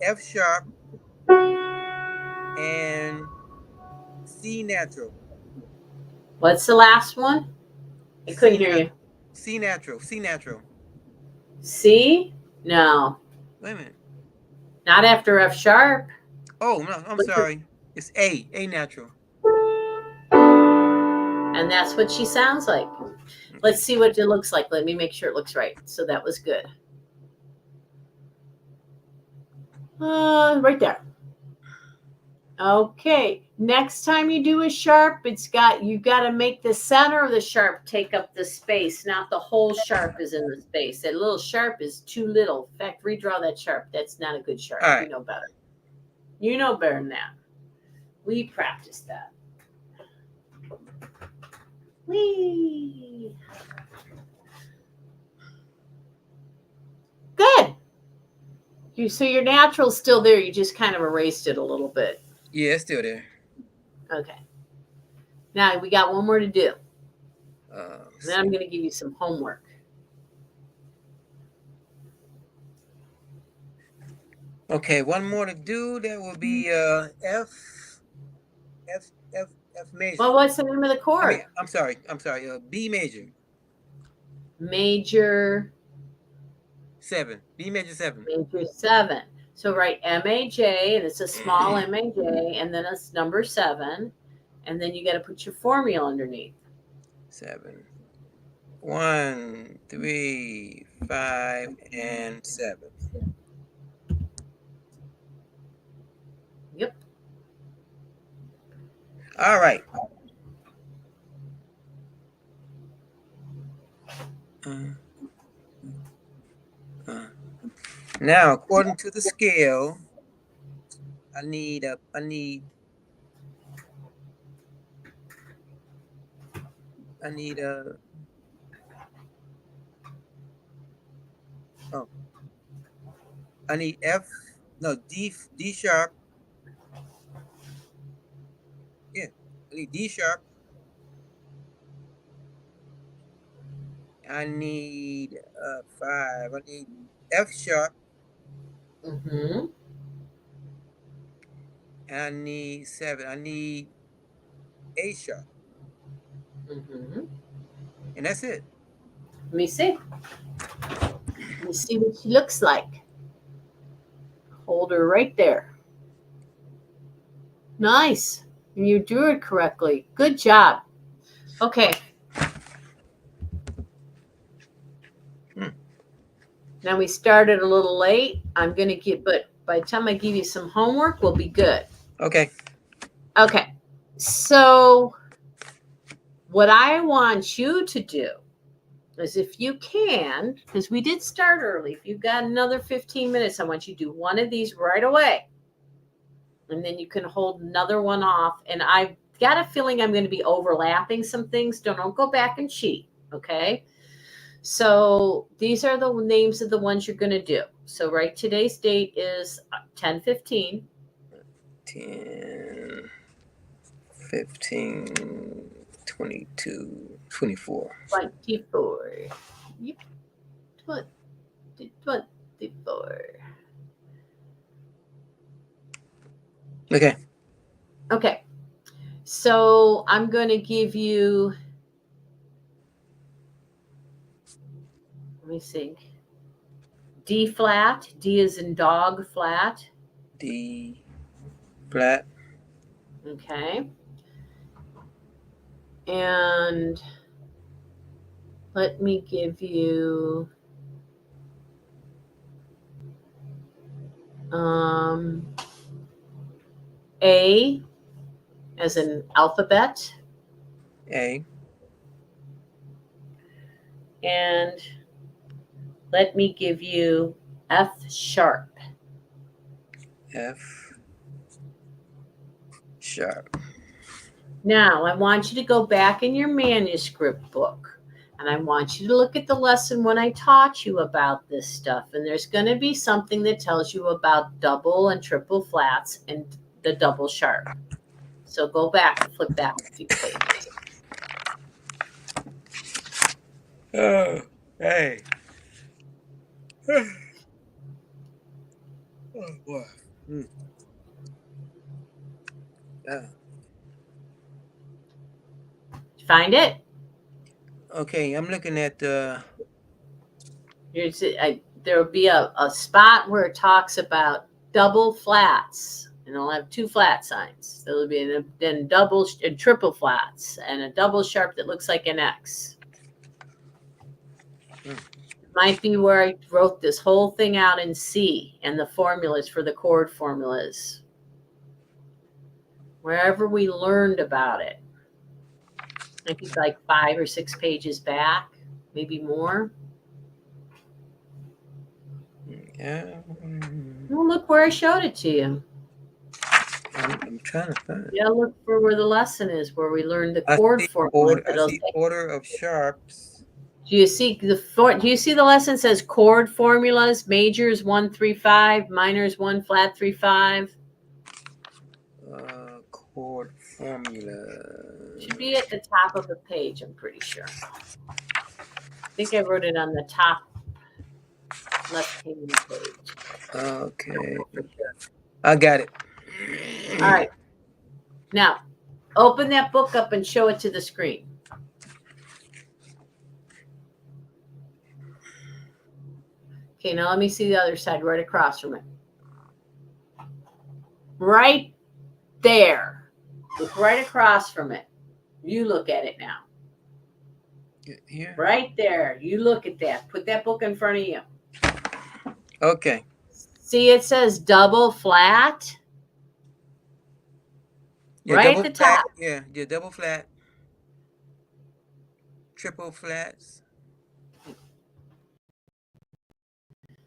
[SPEAKER 1] F sharp and C natural.
[SPEAKER 2] What's the last one? I couldn't hear you.
[SPEAKER 1] C natural. C natural.
[SPEAKER 2] C? No.
[SPEAKER 1] Wait a minute.
[SPEAKER 2] Not after F sharp.
[SPEAKER 1] Oh no, I'm sorry. It's A natural.
[SPEAKER 2] And that's what she sounds like. Let's see what it looks like. Let me make sure it looks right. So that was good. Right there. Okay. Next time you do a sharp, you got to make the center of the sharp take up the space, not the whole sharp is in the space. That little sharp is too little. In fact, redraw that sharp. That's not a good sharp.
[SPEAKER 1] All right.
[SPEAKER 2] You know better. You know better than that. We practiced that. Whee! Good. So your natural's still there. You just kind of erased it a little bit.
[SPEAKER 1] Yeah, it's still there.
[SPEAKER 2] Okay. Now we got one more to do. Then I'm going to give you some homework.
[SPEAKER 1] Okay, one more to do. That will be F major.
[SPEAKER 2] Well, what's the name of the chord?
[SPEAKER 1] I'm sorry. B major.
[SPEAKER 2] Major
[SPEAKER 1] 7. B major 7.
[SPEAKER 2] Major 7. So write M-A-J, and it's a small M-A-J, and then it's number 7, and then you got to put your formula underneath.
[SPEAKER 1] 7. 1, 3, 5, and 7.
[SPEAKER 2] Yep.
[SPEAKER 1] All right. Now, according to the scale, I need D sharp. Yeah, I need D sharp. I need 5. I need F sharp.
[SPEAKER 2] Mm-hmm.
[SPEAKER 1] And I need 7. I need A sharp.
[SPEAKER 2] Mm-hmm.
[SPEAKER 1] And that's it.
[SPEAKER 2] Let me see. Let me see what she looks like. Hold her right there. Nice. And you drew it correctly. Good job. Okay. Now we started a little late. But by the time I give you some homework, we'll be good.
[SPEAKER 1] Okay.
[SPEAKER 2] Okay. So what I want you to do is, if you can, because we did start early, if you've got another 15 minutes, I want you to do one of these right away. And then you can hold another one off. And I've got a feeling I'm going to be overlapping some things. Don't go back and cheat. Okay. So these are the names of the ones you're going to do. So today's date is 10/15.
[SPEAKER 1] 10, 15, 22, 24.
[SPEAKER 2] 24. Yep. 24.
[SPEAKER 1] Okay.
[SPEAKER 2] Okay. So I'm going to give you, let me see. D flat. D is in dog, flat.
[SPEAKER 1] D flat.
[SPEAKER 2] Okay. And let me give you A as in alphabet.
[SPEAKER 1] A.
[SPEAKER 2] And let me give you F sharp.
[SPEAKER 1] F sharp.
[SPEAKER 2] Now, I want you to go back in your manuscript book, and I want you to look at the lesson when I taught you about this stuff. And there's going to be something that tells you about double and triple flats and the double sharp. So go back and flip back a few pages.
[SPEAKER 1] Oh, hey. Oh, boy.
[SPEAKER 2] Find it?
[SPEAKER 1] Okay, I'm looking at
[SPEAKER 2] There will be a spot where it talks about double flats. and it'll have 2 flat signs. There'll be then double and triple flats and a double sharp that looks like an X. Might be where I wrote this whole thing out in C and the formulas for the chord formulas. Wherever we learned about it. I think like 5 or 6 pages back, maybe more.
[SPEAKER 1] Yeah.
[SPEAKER 2] Well, look where I showed it to you.
[SPEAKER 1] I'm trying to find it.
[SPEAKER 2] Yeah, look for where the lesson is, where we learned the chord formula.
[SPEAKER 1] I see order of sharps.
[SPEAKER 2] Do you see the lesson says chord formulas? Majors 1 3 5, minors 1 flat 3 5.
[SPEAKER 1] Chord formula.
[SPEAKER 2] Should be at the top of the page, I'm pretty sure. I think I wrote it on the top left-hand page.
[SPEAKER 1] Okay. I got it.
[SPEAKER 2] All right. Now, open that book up and show it to the screen. Okay, now let me see the other side right across from it. Right there. Look right across from it. You look at it now.
[SPEAKER 1] Here.
[SPEAKER 2] Right there. You look at that. Put that book in front of you.
[SPEAKER 1] Okay.
[SPEAKER 2] See, it says double flat.
[SPEAKER 1] Yeah,
[SPEAKER 2] right
[SPEAKER 1] double
[SPEAKER 2] at the
[SPEAKER 1] flat.
[SPEAKER 2] top.
[SPEAKER 1] Yeah, double flat. Triple flats.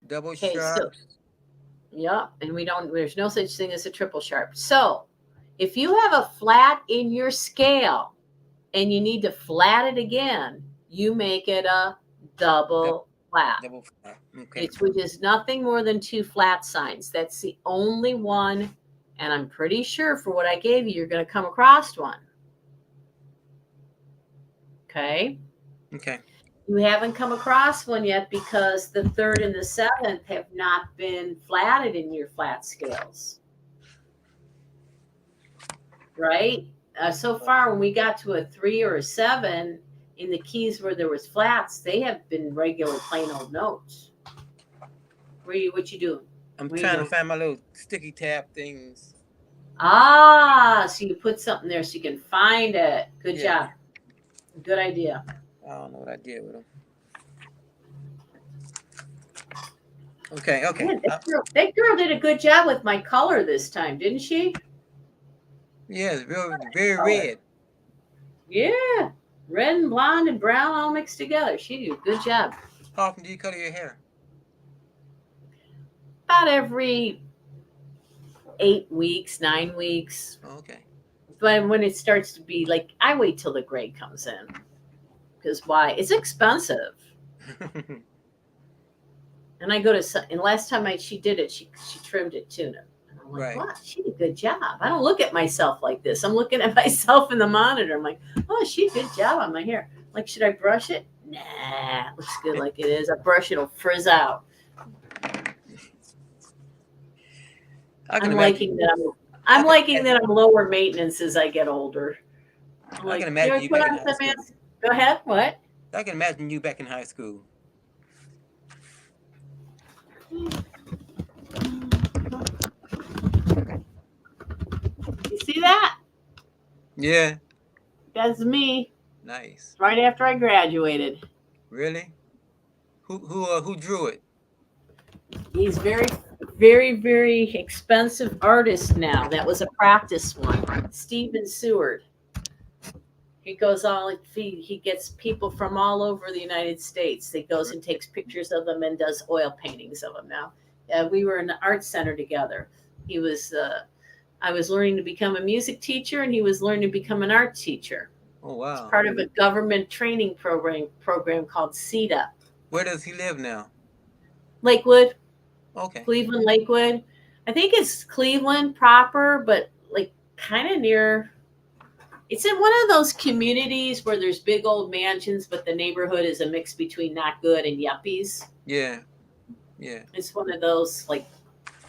[SPEAKER 1] Double sharps.
[SPEAKER 2] Yep, and there's no such thing as a triple sharp. So if you have a flat in your scale and you need to flat it again, you make it a double flat.
[SPEAKER 1] Double flat. Okay.
[SPEAKER 2] Which is nothing more than 2 flat signs. That's the only one, and I'm pretty sure for what I gave you, you're going to come across one. Okay?
[SPEAKER 1] Okay.
[SPEAKER 2] You haven't come across one yet because the 3rd and the 7th have not been flatted in your flat scales. Right? So far, when we got to a 3 or a 7 in the keys where there was flats, they have been regular plain old notes. What you doing?
[SPEAKER 1] I'm trying to find my little sticky tab things.
[SPEAKER 2] So you put something there so you can find it. Good job. Good idea.
[SPEAKER 1] I don't know what I did with them. Okay.
[SPEAKER 2] Man, that girl did a good job with my color this time, didn't she?
[SPEAKER 1] Yeah, it's very red.
[SPEAKER 2] Yeah. Red and blonde and brown all mixed together. She did a good job.
[SPEAKER 1] How often do you color your hair?
[SPEAKER 2] About every 8 weeks, 9 weeks.
[SPEAKER 1] Okay.
[SPEAKER 2] But when it starts to be like, I wait till the gray comes in. Because why? It's expensive. And I go to, and last time she did it, she trimmed it too. And I'm like, wow, she did a good job. I don't look at myself like this. I'm looking at myself in the monitor. I'm like, oh, she did a good job on my hair. Like, should I brush it? Nah, it looks good like it is. I brush it, it'll frizz out. I'm liking that I'm lower maintenance as I get older.
[SPEAKER 1] I can imagine you back in high school.
[SPEAKER 2] Go ahead. What?
[SPEAKER 1] I can imagine you back in high school.
[SPEAKER 2] You see that?
[SPEAKER 1] Yeah.
[SPEAKER 2] That's me.
[SPEAKER 1] Nice.
[SPEAKER 2] Right after I graduated.
[SPEAKER 1] Really? Who drew it?
[SPEAKER 2] He's very, very, very expensive artist now. That was a practice one. Stephen Seward. He goes on, he gets people from all over the United States. He goes and takes pictures of them and does oil paintings of them now. We were in the art center together. I was learning to become a music teacher and he was learning to become an art teacher.
[SPEAKER 1] Oh, wow.
[SPEAKER 2] It's part of a government training program called CETA.
[SPEAKER 1] Where does he live now?
[SPEAKER 2] Lakewood.
[SPEAKER 1] Okay.
[SPEAKER 2] Cleveland, Lakewood. I think it's Cleveland proper, but like kind of near. It's in one of those communities where there's big old mansions, but the neighborhood is a mix between not good and yuppies.
[SPEAKER 1] Yeah. Yeah.
[SPEAKER 2] It's one of those like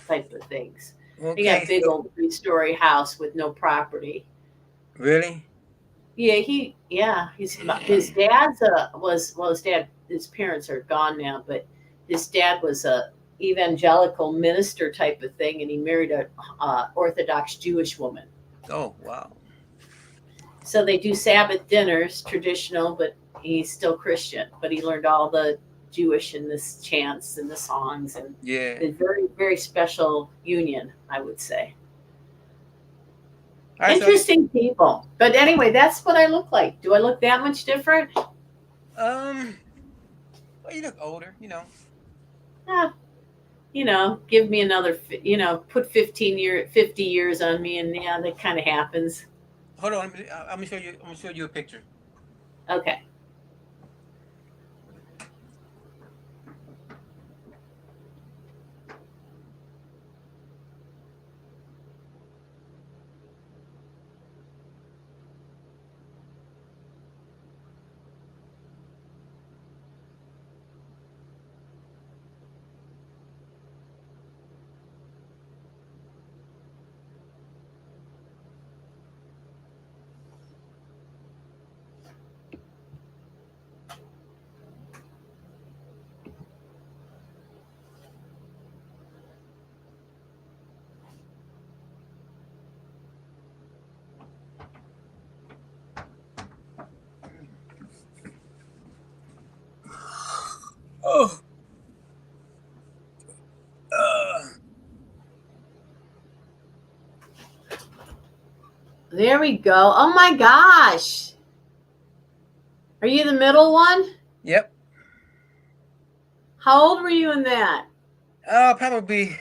[SPEAKER 2] type of things.
[SPEAKER 1] Okay.
[SPEAKER 2] They got a big old 3-story house with no property.
[SPEAKER 1] Really?
[SPEAKER 2] Yeah, his dad's his parents are gone now, but his dad was a evangelical minister type of thing, and he married a Orthodox Jewish woman.
[SPEAKER 1] Oh, wow.
[SPEAKER 2] So they do Sabbath dinners, traditional, but he's still Christian. But he learned all the Jewish and the chants and the songs, and
[SPEAKER 1] Yeah.
[SPEAKER 2] a very, very special union, I would say.
[SPEAKER 1] All right,
[SPEAKER 2] Interesting people. But anyway, that's what I look like. Do I look that much different?
[SPEAKER 1] Well, you look older,
[SPEAKER 2] Give me another, put 50 years on me, and yeah, that kind of happens.
[SPEAKER 1] Hold on, I'm gonna show you. I'm gonna show you a picture.
[SPEAKER 2] Okay.
[SPEAKER 1] Oh.
[SPEAKER 2] There we go. Oh my gosh. Are you the middle one?
[SPEAKER 1] Yep.
[SPEAKER 2] How old were you in that?
[SPEAKER 1] Probably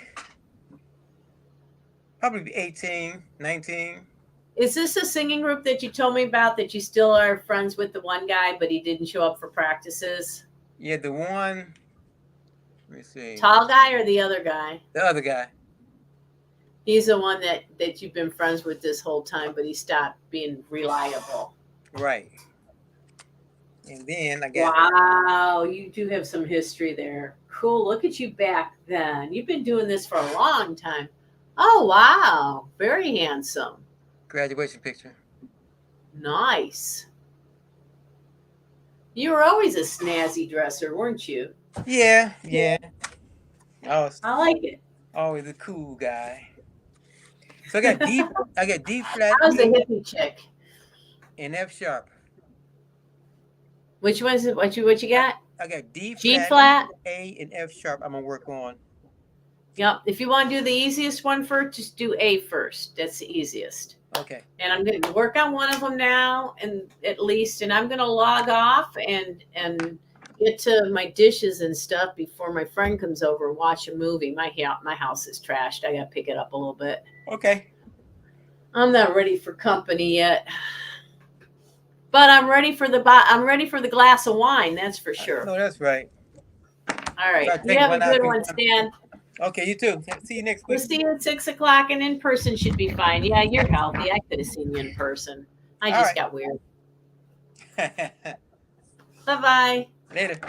[SPEAKER 1] 18, 19.
[SPEAKER 2] Is this a singing group that you told me about that you still are friends with the one guy, but he didn't show up for practices?
[SPEAKER 1] Yeah, the one. Let me see.
[SPEAKER 2] Tall guy or the other guy?
[SPEAKER 1] The other guy.
[SPEAKER 2] He's the one that you've been friends with this whole time, but he stopped being reliable.
[SPEAKER 1] Right. And then I got.
[SPEAKER 2] Wow, you do have some history there. Cool. Look at you back then. You've been doing this for a long time. Oh, wow. Very handsome.
[SPEAKER 1] Graduation picture.
[SPEAKER 2] Nice. You were always a snazzy dresser, weren't you?
[SPEAKER 1] Yeah.
[SPEAKER 2] I like it.
[SPEAKER 1] Always a cool guy. So I got D flat.
[SPEAKER 2] I was a hippie chick.
[SPEAKER 1] And F sharp.
[SPEAKER 2] Which one's it? What you got?
[SPEAKER 1] I got D flat,
[SPEAKER 2] G flat,
[SPEAKER 1] A, and F sharp. I'm gonna work on.
[SPEAKER 2] Yep. If you want to do the easiest one first, just do A first. That's the easiest.
[SPEAKER 1] Okay.
[SPEAKER 2] And I'm going to work on one of them now, and at least, and I'm going to log off and get to my dishes and stuff before my friend comes over and watch a movie. My house is trashed. I got to pick it up a little bit.
[SPEAKER 1] Okay.
[SPEAKER 2] I'm not ready for company yet, but I'm ready for the glass of wine. That's for sure.
[SPEAKER 1] No, that's right.
[SPEAKER 2] All right. You have a good one, Stan.
[SPEAKER 1] Okay, you too. See you next week.
[SPEAKER 2] We'll see you at 6:00, and in person should be fine. Yeah, you're healthy. I could have seen you in person. I just got weird. Bye-bye.
[SPEAKER 1] Later.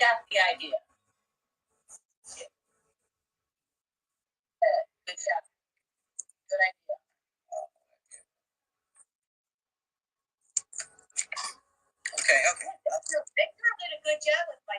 [SPEAKER 2] got the idea. Good job. Good idea.
[SPEAKER 1] Okay.
[SPEAKER 2] Victor did a good job with my